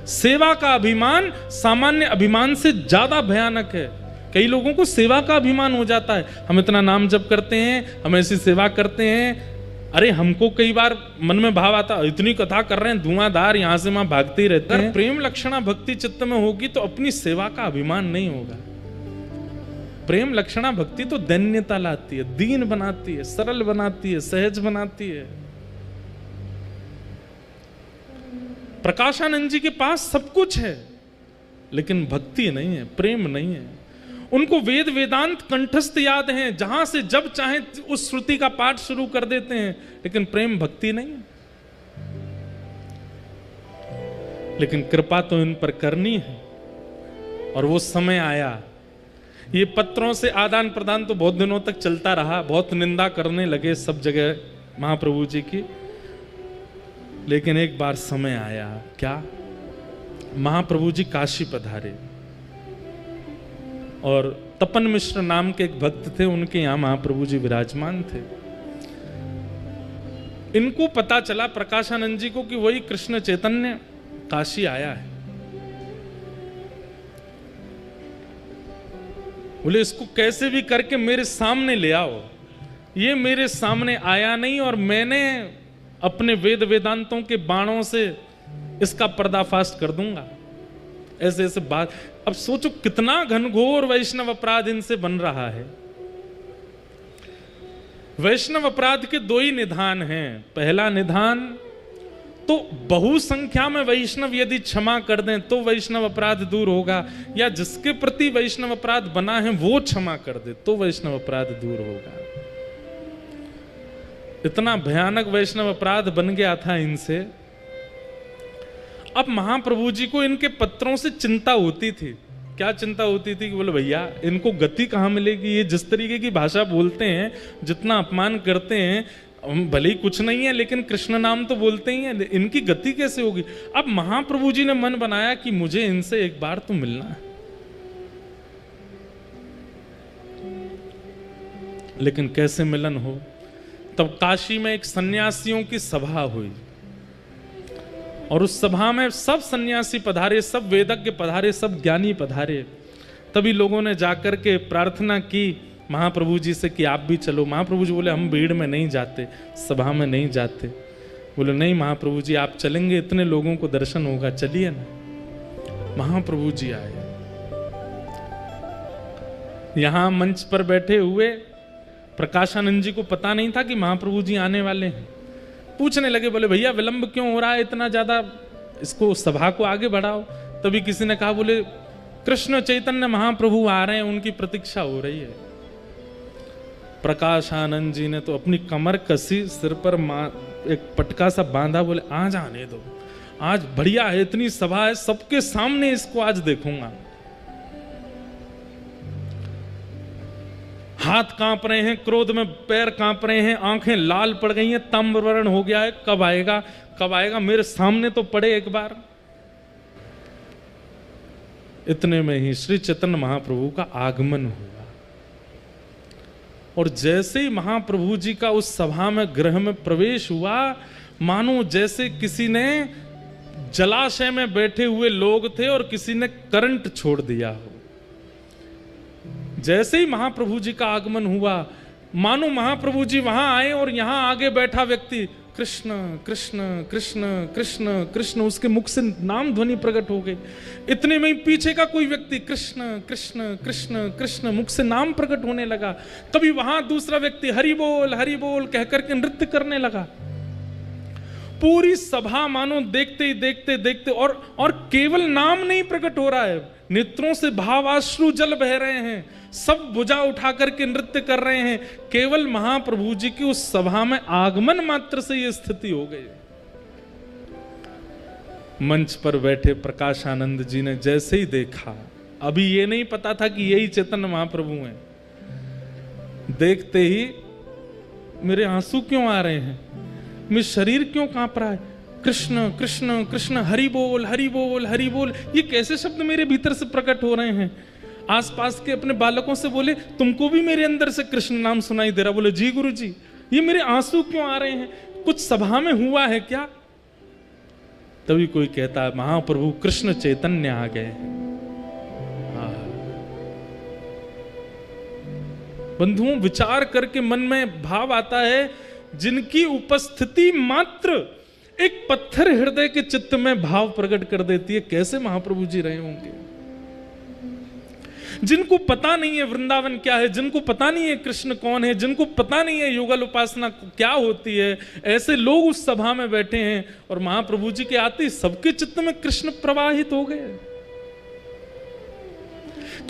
सेवा का अभिमान सामान्य अभिमान से ज्यादा भयानक है। कई लोगों को सेवा का अभिमान हो जाता है, हम इतना नाम जप करते हैं, हम ऐसी सेवा करते हैं। अरे हमको कई बार मन में भाव आता, इतनी कथा कर रहे हैं, धुआंधार यहां से वहां भागते ही रहते हैं। प्रेम लक्षणा भक्ति चित्त में होगी तो अपनी सेवा का अभिमान नहीं होगा। प्रेम लक्षणा भक्ति तो दैन्यता लाती है, दीन बनाती है, सरल बनाती है, सहज बनाती है। प्रकाशानंद जी के पास सब कुछ है, लेकिन भक्ति नहीं है, प्रेम नहीं है। उनको वेद वेदांत कंठस्थ याद हैं, जहां से जब चाहे उस श्रुति का पाठ शुरू कर देते हैं, लेकिन प्रेम भक्ति नहीं है। लेकिन कृपा तो इन पर करनी है, और वो समय आया। ये पत्रों से आदान प्रदान तो बहुत दिनों तक चलता रहा, बहुत निंदा करने लगे सब जगह महाप्रभु जी की, लेकिन एक बार समय आया। क्या? महाप्रभु जी काशी पधारे। और तपन मिश्र नाम के एक भक्त थे, उनके यहाँ महाप्रभु जी विराजमान थे। इनको पता चला प्रकाशानंद जी को कि वही कृष्ण चैतन्य काशी आया है। बोले इसको कैसे भी करके मेरे सामने ले आओ। ये मेरे सामने आया नहीं और मैंने अपने वेद वेदांतों के बाणों से इसका पर्दाफाश कर दूंगा। ऐसे ऐसे बात। अब सोचो कितना घनघोर वैष्णव अपराध इनसे बन रहा है। वैष्णव अपराध के दो ही निधान हैं। पहला निधान तो बहुसंख्या में वैष्णव यदि क्षमा कर दें तो वैष्णव अपराध दूर होगा, या जिसके प्रति वैष्णव अपराध बना है वो क्षमा कर दे तो वैष्णव अपराध दूर होगा। इतना भयानक वैष्णव अपराध बन गया था इनसे। अब महाप्रभु जी को इनके पत्रों से चिंता होती थी। क्या चिंता होती थी कि बोले भैया इनको गति कहाँ मिलेगी, ये जिस तरीके की भाषा बोलते हैं, जितना अपमान करते हैं, भले ही कुछ नहीं है लेकिन कृष्ण नाम तो बोलते ही हैं, इनकी गति कैसे होगी। अब महाप्रभु जी ने मन बनाया कि मुझे इनसे एक बार तो मिलना है। लेकिन कैसे मिलन हो। तब काशी में एक सन्यासियों की सभा हुई और उस सभा में सब सन्यासी पधारे, सब वेदज्ञ पधारे, सब ज्ञानी पधारे। तभी लोगों ने जाकर के प्रार्थना की महाप्रभु जी से कि आप भी चलो। महाप्रभु जी बोले हम भीड़ में नहीं जाते, सभा में नहीं जाते। बोले नहीं महाप्रभु जी आप चलेंगे, इतने लोगों को दर्शन होगा, चलिए ना। महाप्रभु जी आए। यहां मंच पर बैठे हुए प्रकाशानंद जी को पता नहीं था कि महाप्रभु जी आने वाले हैं। पूछने लगे, बोले भैया विलंब क्यों हो रहा है इतना ज्यादा, इसको सभा को आगे बढ़ाओ। तभी किसी ने कहा, बोले कृष्ण चैतन्य महाप्रभु आ रहे हैं, उनकी प्रतीक्षा हो रही है। प्रकाशानंद जी ने तो अपनी कमर कसी, सिर पर एक पटका सा बांधा, बोले आज आने दो, आज बढ़िया है, इतनी सभा है, सबके सामने इसको आज देखूंगा। हाथ कांप रहे हैं, क्रोध में पैर कांप रहे हैं, आंखें लाल पड़ गई हैं, ताम्रवर्ण हो गया है, कब आएगा कब आएगा, मेरे सामने तो पड़े एक बार। इतने में ही श्री चैतन्य महाप्रभु का आगमन हुआ और जैसे ही महाप्रभु जी का उस सभा में गृह में प्रवेश हुआ, मानो जैसे किसी ने जलाशय में बैठे हुए लोग थे और किसी ने करंट छोड़ दिया हो। जैसे ही महाप्रभु जी का आगमन हुआ, मानो महाप्रभु जी वहां आए और यहां आगे बैठा व्यक्ति कृष्ण कृष्ण कृष्ण कृष्ण कृष्ण, उसके मुख से नाम ध्वनि प्रकट हो गई। इतने में ही पीछे का कोई व्यक्ति कृष्ण कृष्ण कृष्ण कृष्ण, मुख से नाम प्रकट होने लगा। तभी वहां दूसरा व्यक्ति हरि बोल कहकर के नृत्य करने लगा। पूरी सभा मानो देखते ही देखते देखते और केवल नाम नहीं प्रकट हो रहा है, नेत्रों से भावाश्रु जल बह रहे हैं, सब भुजा उठा करके नृत्य कर रहे हैं। केवल महाप्रभु जी की उस सभा में आगमन मात्र से यह स्थिति हो गई। मंच पर बैठे प्रकाशानंद जी ने जैसे ही देखा, अभी ये नहीं पता था कि यही चैतन्य महाप्रभु हैं, देखते ही मेरे आंसू क्यों आ रहे हैं, मेरा शरीर क्यों कांप रहा है, कृष्ण कृष्ण कृष्ण हरि बोल हरि बोल हरि बोल, ये कैसे शब्द मेरे भीतर से प्रकट हो रहे हैं। आसपास के अपने बालकों से बोले, तुमको भी मेरे अंदर से कृष्ण नाम सुनाई दे रहा। बोले जी गुरु जी, ये मेरे आंसू क्यों आ रहे हैं, कुछ सभा में हुआ है क्या। तभी कोई कहता है, महाप्रभु कृष्ण चैतन्य आ गए। बंधुओं, विचार करके मन में भाव आता है, जिनकी उपस्थिति मात्र एक पत्थर हृदय के चित्त में भाव प्रकट कर देती है, कैसे महाप्रभु जी रहे होंगे। जिनको पता नहीं है वृंदावन क्या है, जिनको पता नहीं है कृष्ण कौन है, जिनको पता नहीं है युगल उपासना क्या होती है, ऐसे लोग उस सभा में बैठे हैं और महाप्रभु जी के आते ही सबके चित्त में कृष्ण प्रवाहित हो गए।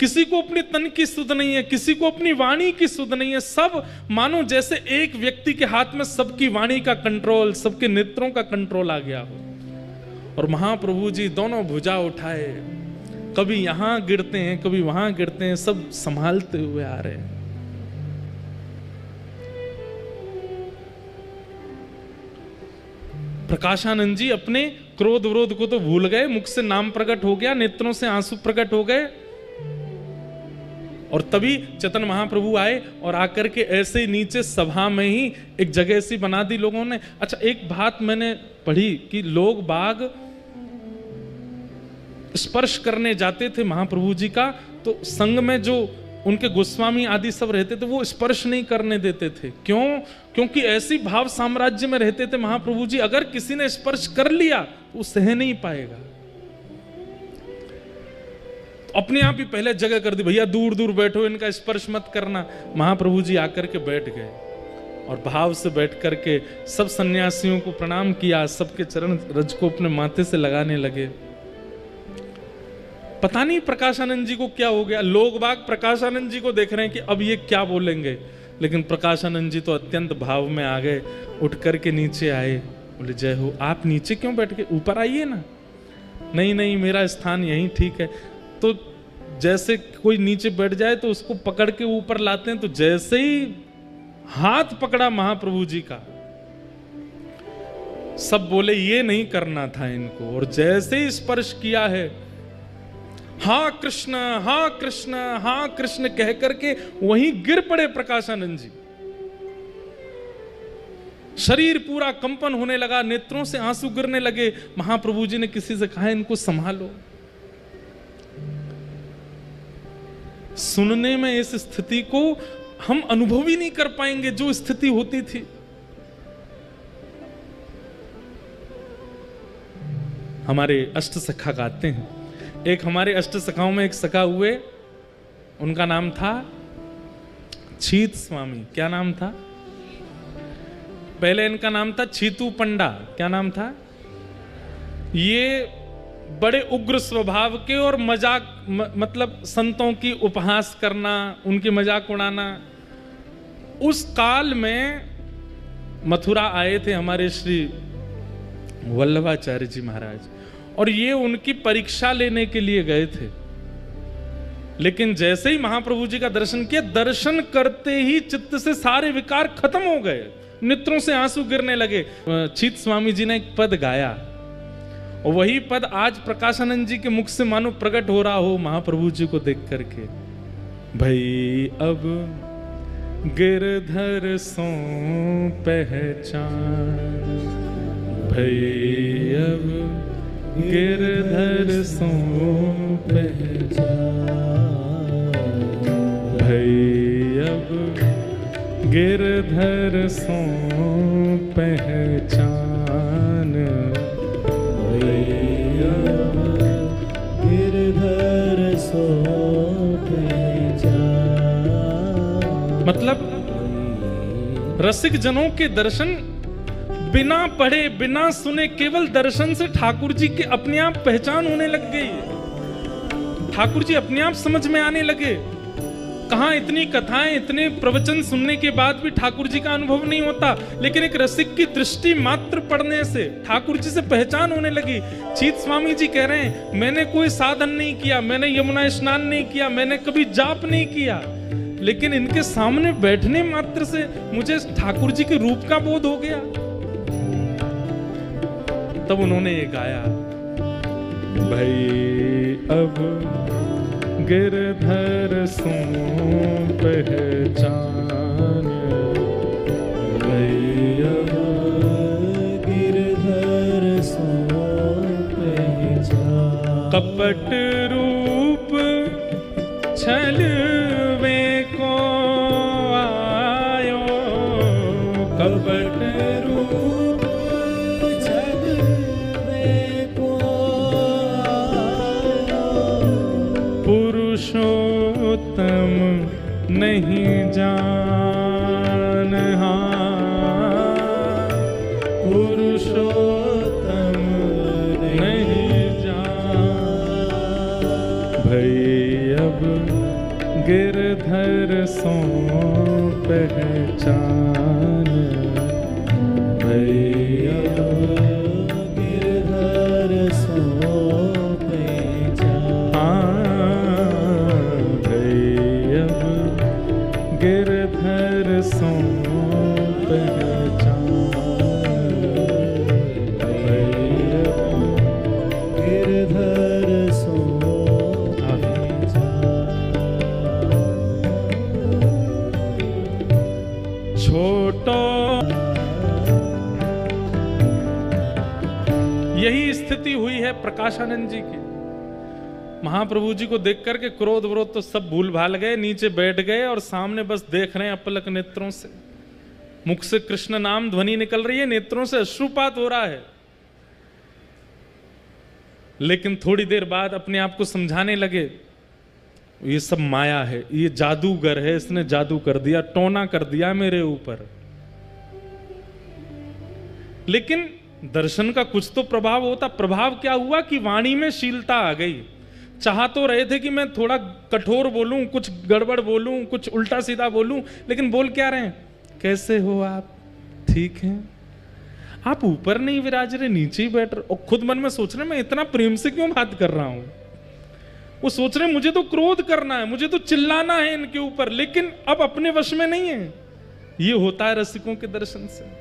किसी को अपने तन की सुध नहीं है, किसी को अपनी वाणी की सुध नहीं है, सब मानो जैसे एक व्यक्ति के हाथ में सबकी वाणी का कंट्रोल, सबके नेत्रों का कंट्रोल आ गया हो। और महाप्रभु जी दोनों भुजा उठाए, कभी यहां गिरते हैं कभी वहां गिरते हैं, सब संभालते हुए आ रहे हैं। प्रकाशानंद जी अपने क्रोध विरोध को तो भूल गए, मुख से नाम प्रकट हो गया, नेत्रों से आंसू प्रकट हो गए। और तभी चैतन्य महाप्रभु आए और आकर के ऐसे ही नीचे सभा में ही एक जगह ऐसी बना दी लोगों ने। अच्छा, एक बात मैंने पढ़ी कि लोग बाग स्पर्श करने जाते थे महाप्रभु जी का, तो संग में जो उनके गोस्वामी आदि सब रहते थे वो स्पर्श नहीं करने देते थे। क्यों? क्योंकि ऐसी भाव साम्राज्य में रहते थे महाप्रभु जी, अगर किसी ने स्पर्श कर लिया तो वो सह नहीं पाएगा। तो अपने आप ही पहले जगह कर दी, भैया दूर दूर बैठो, इनका स्पर्श मत करना। महाप्रभु जी आकर के बैठ गए और भाव से बैठ करके सब सन्यासियों को प्रणाम किया, सबके चरण रज को अपने माथे से लगाने लगे। पता नहीं प्रकाशानंद जी को क्या हो गया, लोग बाग प्रकाशानंद जी को देख रहे हैं कि अब ये क्या बोलेंगे, लेकिन प्रकाशानंद जी तो अत्यंत भाव में आ गए, उठ करके नीचे आए, बोले जय हो। आप नीचे क्यों बैठ गए, ऊपर आइए ना। नहीं नहीं, मेरा स्थान यहीं ठीक है। तो जैसे कोई नीचे बैठ जाए तो उसको पकड़ के ऊपर लाते हैं, तो जैसे ही हाथ पकड़ा महाप्रभु जी का, सब बोले ये नहीं करना था इनको, और जैसे ही स्पर्श किया है, हाँ कृष्ण हाँ कृष्ण हाँ कृष्ण कह करके वहीं गिर पड़े प्रकाशानंद जी। शरीर पूरा कंपन होने लगा, नेत्रों से आंसू गिरने लगे। महाप्रभु जी ने किसी से कहा इनको संभालो। सुनने में इस स्थिति को हम अनुभव ही नहीं कर पाएंगे जो स्थिति होती थी। हमारे अष्ट सखा गाते हैं, एक हमारे अष्ट सखाओं में एक सखा हुए, उनका नाम था छीत स्वामी। क्या नाम था? पहले इनका नाम था छीतू पंडा। क्या नाम था? ये बड़े उग्र स्वभाव के और मजाक मतलब संतों की उपहास करना, उनकी मजाक उड़ाना। उस काल में मथुरा आए थे हमारे श्री वल्लभाचार्य जी महाराज, और ये उनकी परीक्षा लेने के लिए गए थे। लेकिन जैसे ही महाप्रभु जी का दर्शन किया, दर्शन करते ही चित्त से सारे विकार खत्म हो गए, नेत्रों से आंसू गिरने लगे। छीत स्वामी जी ने एक पद गाया, और वही पद आज प्रकाशानंद जी के मुख से मानो प्रकट हो रहा हो महाप्रभु जी को देख करके। भई अब गिरधर सो पहचान, भई अब गिरधर सो पहचान, भई अब गिरधर सो पहचान, भई अब गिरधर सो पहचान। मतलब रसिक जनों के दर्शन बिना पढ़े बिना सुने केवल दर्शन से ठाकुर जी की अपने आप पहचान होने लग गई। ठाकुर जी अपने आप समझ में आने लगे। कहां इतनी कथाएं, इतने प्रवचन सुनने के बाद भी ठाकुर जी का अनुभव नहीं होता, लेकिन एक रसिक की दृष्टि मात्र पढ़ने से ठाकुर जी से पहचान होने लगी। छीत स्वामी जी कह रहे हैं, मैंने कोई साधन नहीं किया, मैंने यमुना स्नान नहीं किया, मैंने कभी जाप नहीं किया, लेकिन इनके सामने बैठने मात्र से मुझे ठाकुर जी के रूप का बोध हो गया। तब उन्होंने ये गाया, भई अब गिरधर सो पहचान, भई अब गिरधर सो पहचान। कपट रूप छलवे को आयो, कपट रूप पुरुषोत्तम नहीं जान, पुरुषोत्तम नहीं जान। भई अब गिरधर सो पहचान, भई अब गिरधर सो गिरधर सो पहचान, गिरधर सो पहचान। स्थिति हुई है प्रकाशानंद जी की। महाप्रभु जी को देख करके क्रोध विरोध तो सब भूल भाल गए, नीचे बैठ गए और सामने बस देख रहे हैं अपलक नेत्रों से। मुख से कृष्ण नाम ध्वनि निकल रही है, नेत्रों से अश्रुपात हो रहा है। लेकिन थोड़ी देर बाद अपने आप को समझाने लगे, ये सब माया है, ये जादूगर है, इसने जादू कर दिया, टोना कर दिया मेरे ऊपर। लेकिन दर्शन का कुछ तो प्रभाव होता। प्रभाव क्या हुआ कि वाणी में शीलता आ गई। चाह तो रहे थे कि मैं थोड़ा कठोर बोलूं, कुछ गड़बड़ बोलूं, कुछ उल्टा सीधा बोलूं, लेकिन बोल क्या रहे हैं? कैसे हो आप? ठीक हैं? आप ऊपर नहीं विराज रहे, नीचे ही बैठ रहे। और खुद मन में सोच रहे मैं इतना प्रेम से क्यों बात कर रहा हूं। वो सोच रहे मुझे तो क्रोध करना है, मुझे तो चिल्लाना है इनके ऊपर, लेकिन अब अपने वश में नहीं है। ये होता है रसिकों के दर्शन से।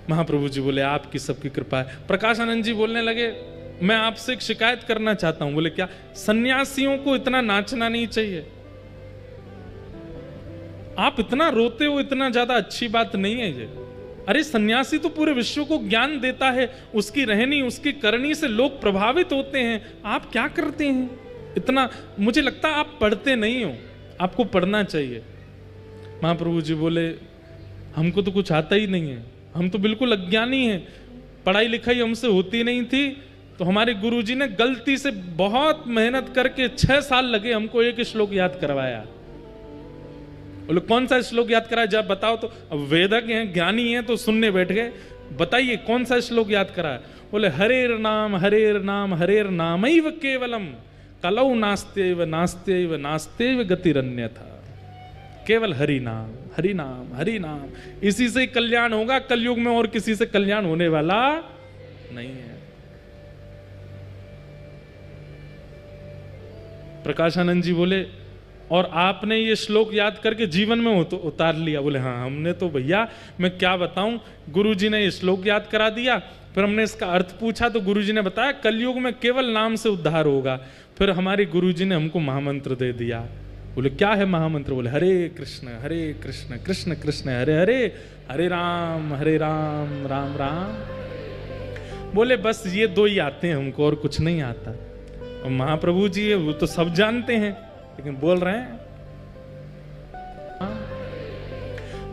महाप्रभु जी बोले आपकी सबकी कृपा है। प्रकाशानंद जी बोलने लगे मैं आपसे एक शिकायत करना चाहता हूं। बोले क्या? सन्यासियों को इतना नाचना नहीं चाहिए। आप इतना रोते हो, इतना ज्यादा अच्छी बात नहीं है ये। अरे सन्यासी तो पूरे विश्व को ज्ञान देता है, उसकी रहनी उसकी करनी से लोग प्रभावित होते हैं। आप क्या करते हैं इतना? मुझे लगता है आप पढ़ते नहीं हो, आपको पढ़ना चाहिए। महाप्रभु जी बोले हमको तो कुछ आता ही नहीं है, हम तो बिल्कुल अज्ञानी हैं, पढ़ाई लिखाई हमसे होती नहीं थी। तो हमारे गुरुजी ने गलती से बहुत मेहनत करके 6 साल लगे हमको एक श्लोक याद करवाया। बोले कौन सा श्लोक याद कराया? जब बताओ। तो अब वेदक हैं, ज्ञानी हैं, तो सुनने बैठ गए। बताइए कौन सा श्लोक याद कराया? बोले हरेर नाम हरेर नाम हरेर नामैव केवलम कलौ नास्त्यैव नास्त्यैव नास्त्यैव गतिरन्यथा। केवल हरि नाम हरि नाम हरि नाम, इसी से कल्याण होगा। कलयुग में और किसी से कल्याण होने वाला नहीं है। प्रकाशानंद जी बोले और आपने ये श्लोक याद करके जीवन में उतार लिया? बोले हाँ हमने तो भैया, मैं क्या बताऊं, गुरुजी ने ये श्लोक याद करा दिया, फिर हमने इसका अर्थ पूछा तो गुरुजी ने बताया कलयुग में केवल नाम से उद्धार होगा। फिर हमारे गुरुजी ने हमको महामंत्र दे दिया। बोले क्या है महामंत्र? बोले हरे कृष्ण कृष्ण कृष्ण हरे हरे, हरे राम राम राम। बोले बस ये 2 ही आते हैं हमको, और कुछ नहीं आता। और महाप्रभु जी वो तो सब जानते हैं, लेकिन बोल रहे हैं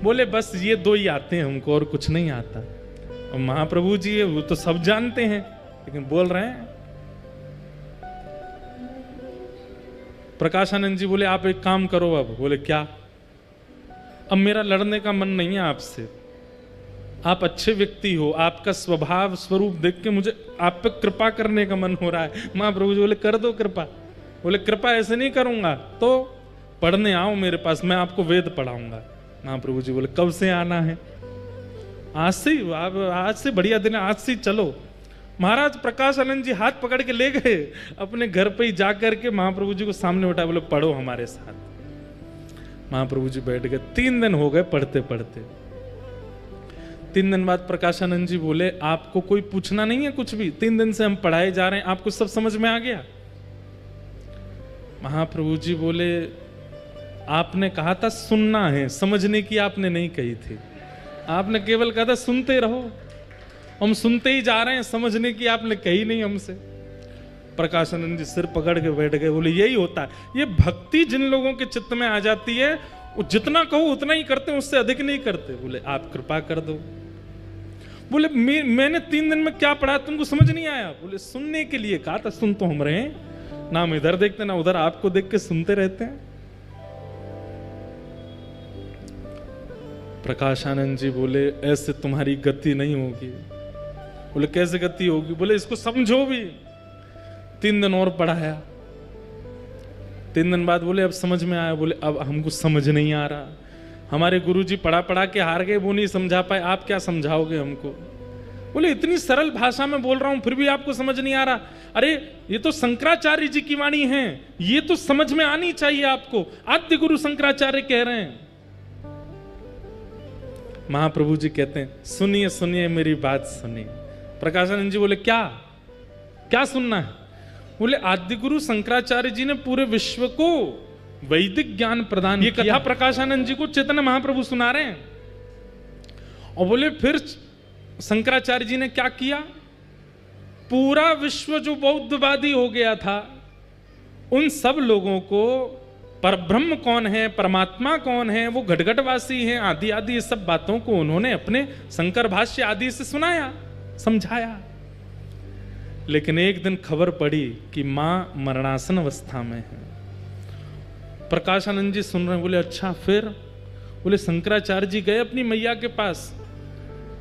बोले बस ये 2 ही आते हैं हमको, और कुछ नहीं आता। और महाप्रभु जी वो तो सब जानते हैं, लेकिन बोल रहे हैं। प्रकाशानंद जी बोले आप एक काम करो अब। बोले क्या? अब मेरा लड़ने का मन नहीं है आपसे, आप अच्छे व्यक्ति हो, आपका स्वभाव स्वरूप देख के मुझे आप पे कृपा करने का मन हो रहा है। महाप्रभु जी बोले कर दो कृपा। बोले कृपा ऐसे नहीं करूंगा, तो पढ़ने आओ मेरे पास, मैं आपको वेद पढ़ाऊंगा। महाप्रभु जी बोले कब से आना है? आज से। आज से बढ़िया दिन है, आज से चलो। महाराज प्रकाशानंद जी हाथ पकड़ के ले गए अपने घर पे ही जाकर के महाप्रभु जी को सामने बैठा। बोले पढ़ो हमारे साथ। महाप्रभु जी बैठ गए। 3 दिन हो गए पढ़ते पढ़ते। 3 दिन बाद प्रकाशानंद जी बोले आपको कोई पूछना नहीं है कुछ भी? 3 दिन से हम पढ़ाए जा रहे हैं, आपको सब समझ में आ गया? महाप्रभु जी बोले आपने कहा था सुनना है, समझने की आपने नहीं कही थी। आपने केवल कहा था सुनते रहो, हम सुनते ही जा रहे हैं, समझने की आपने कही नहीं हमसे। प्रकाशानंद जी सिर पकड़ के बैठ गए। बोले यही होता है, ये भक्ति जिन लोगों के चित्त में आ जाती है वो जितना कहो उतना ही करते हैं, उससे अधिक नहीं करते। बोले आप कृपा कर दो। बोले मैंने 3 दिन में क्या पढ़ा तुमको समझ नहीं आया? बोले सुनने के लिए कहा था, सुन तो हम रहे हैं ना, हम इधर देखते ना उधर, आपको देख के सुनते रहते हैं। प्रकाशानंद जी बोले ऐसे तुम्हारी गति नहीं होगी। बोले कैसे गति होगी? बोले इसको समझो भी। 3 दिन और पढ़ाया। 3 दिन बाद बोले अब समझ में आया। बोले अब हमको समझ नहीं आ रहा, हमारे गुरुजी पढ़ा के हार गए, वो नहीं समझा पाए, आप क्या समझाओगे हमको? बोले इतनी सरल भाषा में बोल रहा हूं फिर भी आपको समझ नहीं आ रहा। अरे ये तो शंकराचार्य जी की वाणी है, ये तो समझ में आनी चाहिए आपको, आद्य गुरु शंकराचार्य कह रहे हैं। महाप्रभु जी कहते हैं सुनिए सुनिए मेरी बात सुनिए। प्रकाशानंद जी बोले क्या क्या सुनना है? बोले आद्य गुरु शंकराचार्य जी ने पूरे विश्व को वैदिक ज्ञान प्रदान किया। ये कथा प्रकाशानंद जी को चैतन्य महाप्रभु सुना रहे हैं। और बोले फिर शंकराचार्य जी ने क्या किया, पूरा विश्व जो बौद्धवादी हो गया था, उन सब लोगों को परब्रह्म कौन है, परमात्मा कौन है, वो घटघटवासी हैं, आदि आदि ये सब बातों को उन्होंने अपने शंकर भाष्य आदि से सुनाया, समझाया। लेकिन एक दिन खबर पड़ी कि मां मरणासन अवस्था में है। प्रकाशानंद जी सुन रहे हैं, बोले अच्छा फिर? बोले शंकराचार्य जी गए अपनी मैया के पास,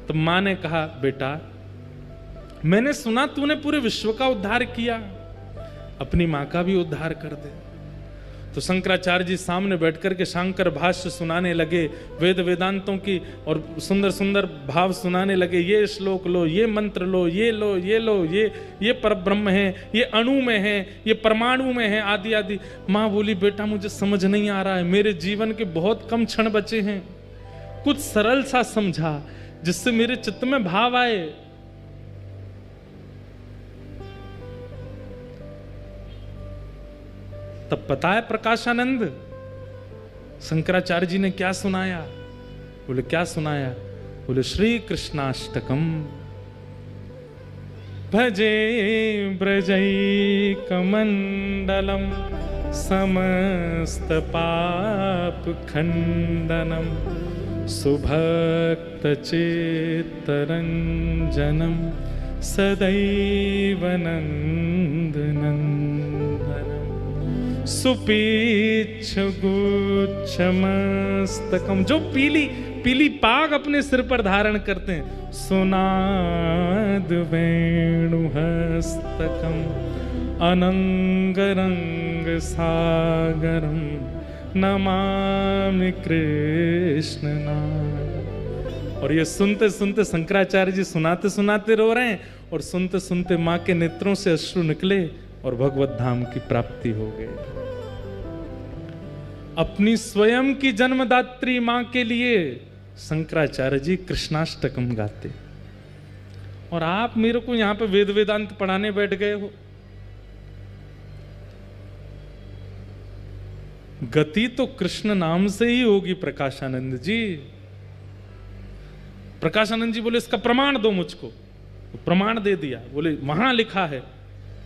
तो मां ने कहा बेटा मैंने सुना तूने पूरे विश्व का उद्धार किया, अपनी मां का भी उद्धार कर दे। तो शंकराचार्य जी सामने बैठकर के शंकर भाष्य सुनाने लगे, वेद वेदांतों की और सुंदर सुंदर भाव सुनाने लगे। ये श्लोक लो, ये मंत्र लो, ये लो, ये लो, ये परब्रह्म है, ये अणु में है, ये परमाणु में है, आदि आदि। माँ बोली बेटा मुझे समझ नहीं आ रहा है, मेरे जीवन के बहुत कम क्षण बचे हैं, कुछ सरल सा समझा जिससे मेरे चित्त में भाव आए। तब पता है प्रकाशानंद शंकराचार्य जी ने क्या सुनाया? बोले क्या सुनाया? बोले श्री कृष्णाष्टकम भजे ब्रजई कमंडलम समस्त पाप खंडनम सुभक्त चित्तरंजनम सदैव नंदनंदनम सुपीच्छ गुच्छमस्तकम, जो पीली पीली पाग अपने सिर पर धारण करते हैं, सुनाद वेणुहस्तकम अनंगरंग सागरम नमामि कृष्ण नाम। और ये सुनते सुनते शंकराचार्य जी सुनाते सुनाते रो रहे हैं, और सुनते सुनते मां के नेत्रों से अश्रु निकले और भगवत धाम की प्राप्ति हो गई। अपनी स्वयं की जन्मदात्री मां के लिए शंकराचार्य जी कृष्णाष्टकम गाते, और आप मेरे को यहां पे वेद वेदांत पढ़ाने बैठ गए हो। गति तो कृष्ण नाम से ही होगी प्रकाशानंद जी। प्रकाशानंद जी बोले इसका प्रमाण दो मुझको। प्रमाण दे दिया, बोले वहां लिखा है,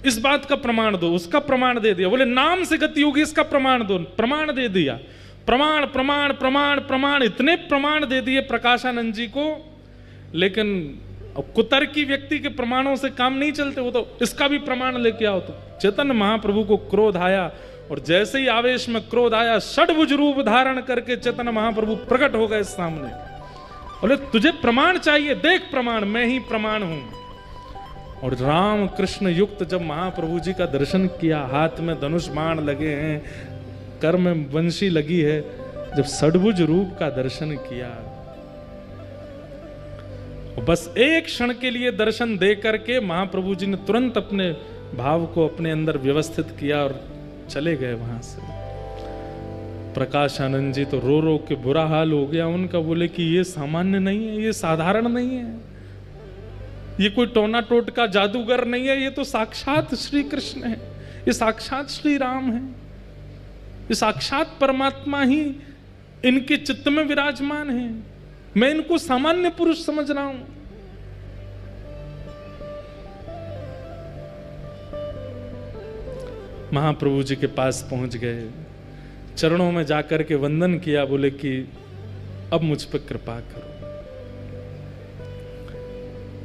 इस बात का प्रमाण दो, उसका प्रमाण दे दिया। बोले नाम से गति होगी, इसका प्रमाण दो, प्रमाण दे दिया। प्रमाण प्रमाण प्रमाण प्रमाण, इतने प्रमाण दे दिए प्रकाशानंद जी को। लेकिन कुतर्की व्यक्ति के प्रमाणों से काम नहीं चलते, वो तो इसका भी प्रमाण लेके आओ। तो चैतन्य महाप्रभु को क्रोध आया, और जैसे ही आवेश में क्रोध आया, षड्भुज रूप धारण करके चैतन्य महाप्रभु प्रकट हो गए सामने। बोले तुझे प्रमाण चाहिए, देख प्रमाण, मैं ही प्रमाण हूं। और राम कृष्ण युक्त जब महाप्रभु जी का दर्शन किया, हाथ में धनुष बाण लगे हैं, कर में बंशी लगी है, जब षड्भुज रूप का दर्शन किया, बस एक क्षण के लिए दर्शन दे करके महाप्रभु जी ने तुरंत अपने भाव को अपने अंदर व्यवस्थित किया और चले गए वहां से। प्रकाशानंद जी तो रो रो के बुरा हाल हो गया उनका। बोले कि ये सामान्य नहीं है, ये साधारण नहीं है, ये कोई टोना टोटका जादूगर नहीं है, ये तो साक्षात श्री कृष्ण है, ये साक्षात श्री राम है, ये साक्षात परमात्मा ही इनके चित्त में विराजमान है। मैं इनको सामान्य पुरुष समझ रहा हूं। महाप्रभु जी के पास पहुंच गए, चरणों में जाकर के वंदन किया। बोले कि अब मुझ पर कृपा करो।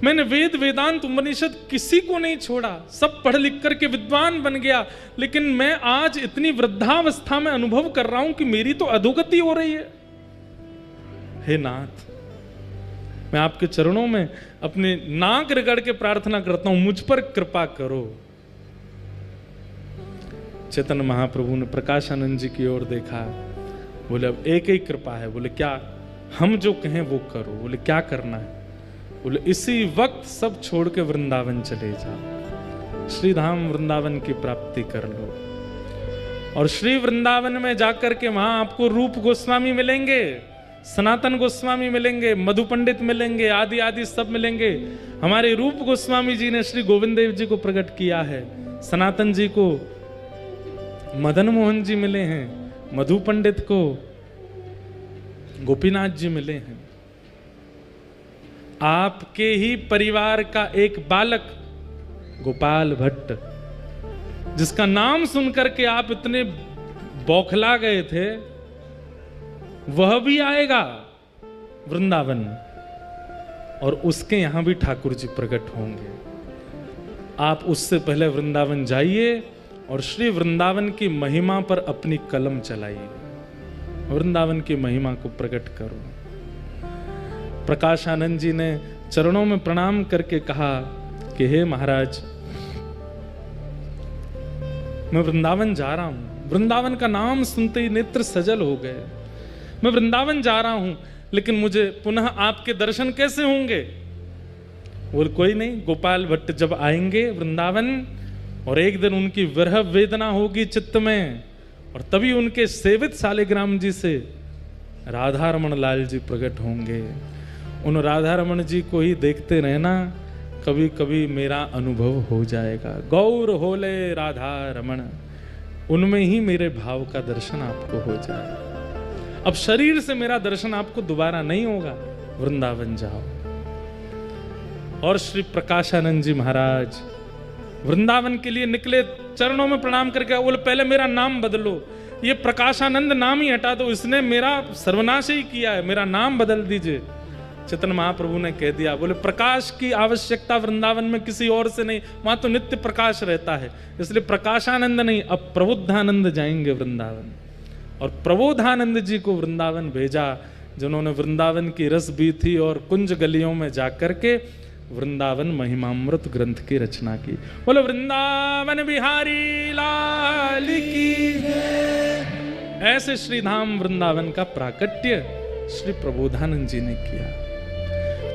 मैंने वेद वेदांत उपनिषद किसी को नहीं छोड़ा, सब पढ़ लिख करके विद्वान बन गया, लेकिन मैं आज इतनी वृद्धावस्था में अनुभव कर रहा हूं कि मेरी तो अधोगति हो रही है। हे नाथ, मैं आपके चरणों में अपने नाक रगड़ के प्रार्थना करता हूं, मुझ पर कृपा करो। चैतन्य महाप्रभु ने प्रकाशानंद जी की ओर देखा। बोले अब एक ही कृपा है। बोले क्या? हम जो कहें वो करो। बोले क्या करना है? बोले इसी वक्त सब छोड़ के वृंदावन चले जाओ, श्रीधाम वृंदावन की प्राप्ति कर लो। और श्री वृंदावन में जाकर के वहां आपको रूप गोस्वामी मिलेंगे, सनातन गोस्वामी मिलेंगे, मधु पंडित मिलेंगे, आदि आदि सब मिलेंगे। हमारे रूप गोस्वामी जी ने श्री गोविंद देव जी को प्रकट किया है, सनातन जी को मदन मोहन जी मिले हैं, मधु पंडित को गोपीनाथ जी मिले हैं, आपके ही परिवार का एक बालक गोपाल भट्ट, जिसका नाम सुनकर के आप इतने बौखला गए थे, वह भी आएगा वृंदावन और उसके यहां भी ठाकुर जी प्रकट होंगे। आप उससे पहले वृंदावन जाइए और श्री वृंदावन की महिमा पर अपनी कलम चलाइए, वृंदावन की महिमा को प्रकट करो। प्रकाशानंद जी ने चरणों में प्रणाम करके कहा कि हे महाराज, मैं वृंदावन जा रहा हूं। वृंदावन का नाम सुनते ही नेत्र सजल हो गए। मैं वृंदावन जा रहा हूं, लेकिन मुझे पुनः आपके दर्शन कैसे होंगे? बोल कोई नहीं, गोपाल भट्ट जब आएंगे वृंदावन और एक दिन उनकी विरह वेदना होगी चित्त में, और तभी उनके सेवित शालिग्राम जी से राधा रमण लाल जी प्रकट होंगे। उन राधा रमण जी को ही देखते रहना, कभी कभी मेरा अनुभव हो जाएगा। गौर होले राधा रमण, उनमें ही मेरे भाव का दर्शन आपको हो जाएगा। अब शरीर से मेरा दर्शन आपको दोबारा नहीं होगा, वृंदावन जाओ। और श्री प्रकाशानंद जी महाराज वृंदावन के लिए निकले, चरणों में प्रणाम करके बोले पहले मेरा नाम बदलो, ये प्रकाशानंद नाम ही हटा दो, इसने मेरा सर्वनाश ही किया है, मेरा नाम बदल दीजिए। चैतन्य महाप्रभु ने कह दिया, बोले प्रकाश की आवश्यकता वृंदावन में किसी और से नहीं, वहां तो नित्य प्रकाश रहता है, इसलिए प्रकाशानंद नहीं, अब प्रबुद्धानंद जाएंगे वृंदावन। और प्रबोधानंद जी को वृंदावन भेजा, जिन्होंने वृंदावन की रस भी थी और कुंज गलियों में जाकर के वृंदावन महिमामृत ग्रंथ की रचना की। बोलो वृंदावन बिहारी लाल की। ऐसे श्रीधाम वृंदावन का प्राकट्य श्री प्रबोधानंद जी ने किया।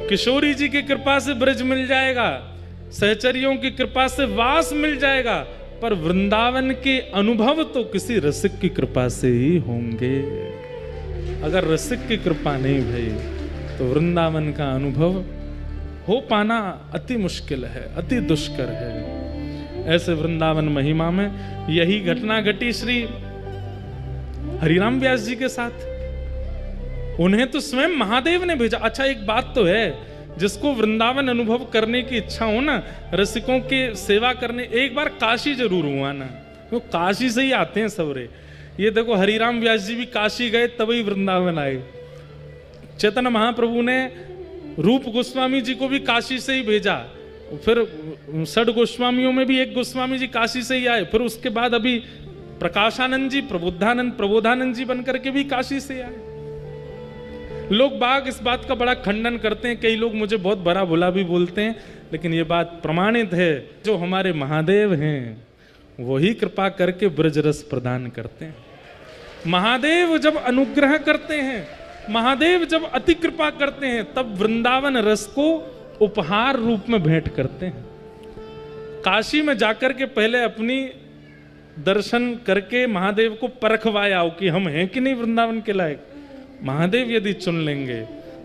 किशोरी जी की कृपा से ब्रज मिल जाएगा, सहचरियों की कृपा से वास मिल जाएगा, पर वृंदावन के अनुभव तो किसी रसिक की कृपा से ही होंगे। अगर रसिक की कृपा नहीं भई तो वृंदावन का अनुभव हो पाना अति मुश्किल है, अति दुष्कर है। ऐसे वृंदावन महिमा में यही घटना घटी श्री हरिराम व्यास जी के साथ। उन्हें तो स्वयं महादेव ने भेजा। अच्छा एक बात तो है, जिसको वृंदावन अनुभव करने की इच्छा हो ना, रसिकों के सेवा करने, एक बार काशी जरूर हुआ ना, वो काशी से ही आते हैं सवरे। ये देखो हरिराम व्यास जी भी काशी गए तभी वृंदावन आए। चैतन्य महाप्रभु ने रूप गोस्वामी जी को भी काशी से ही भेजा, फिर षड गोस्वामियों में भी एक गोस्वामी जी काशी से ही आए, फिर उसके बाद अभी प्रकाशानंद जी प्रबोधानंद जी बनकर के भी काशी से आए। लोग बाग इस बात का बड़ा खंडन करते हैं, कई लोग मुझे बहुत बड़ा बुला भी बोलते हैं, लेकिन ये बात प्रमाणित है, जो हमारे महादेव हैं वही कृपा करके ब्रज रस प्रदान करते हैं। महादेव जब अनुग्रह करते हैं, महादेव जब अति कृपा करते हैं, तब वृंदावन रस को उपहार रूप में भेंट करते हैं। काशी में जाकर के पहले अपनी दर्शन करके महादेव को परखवाया कि हम हैं कि नहीं वृंदावन के लायक। महादेव यदि चुन लेंगे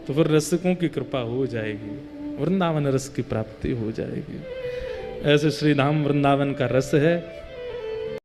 तो फिर रसिकों की कृपा हो जाएगी, वृंदावन रस की प्राप्ति हो जाएगी। ऐसे श्री धाम वृंदावन का रस है।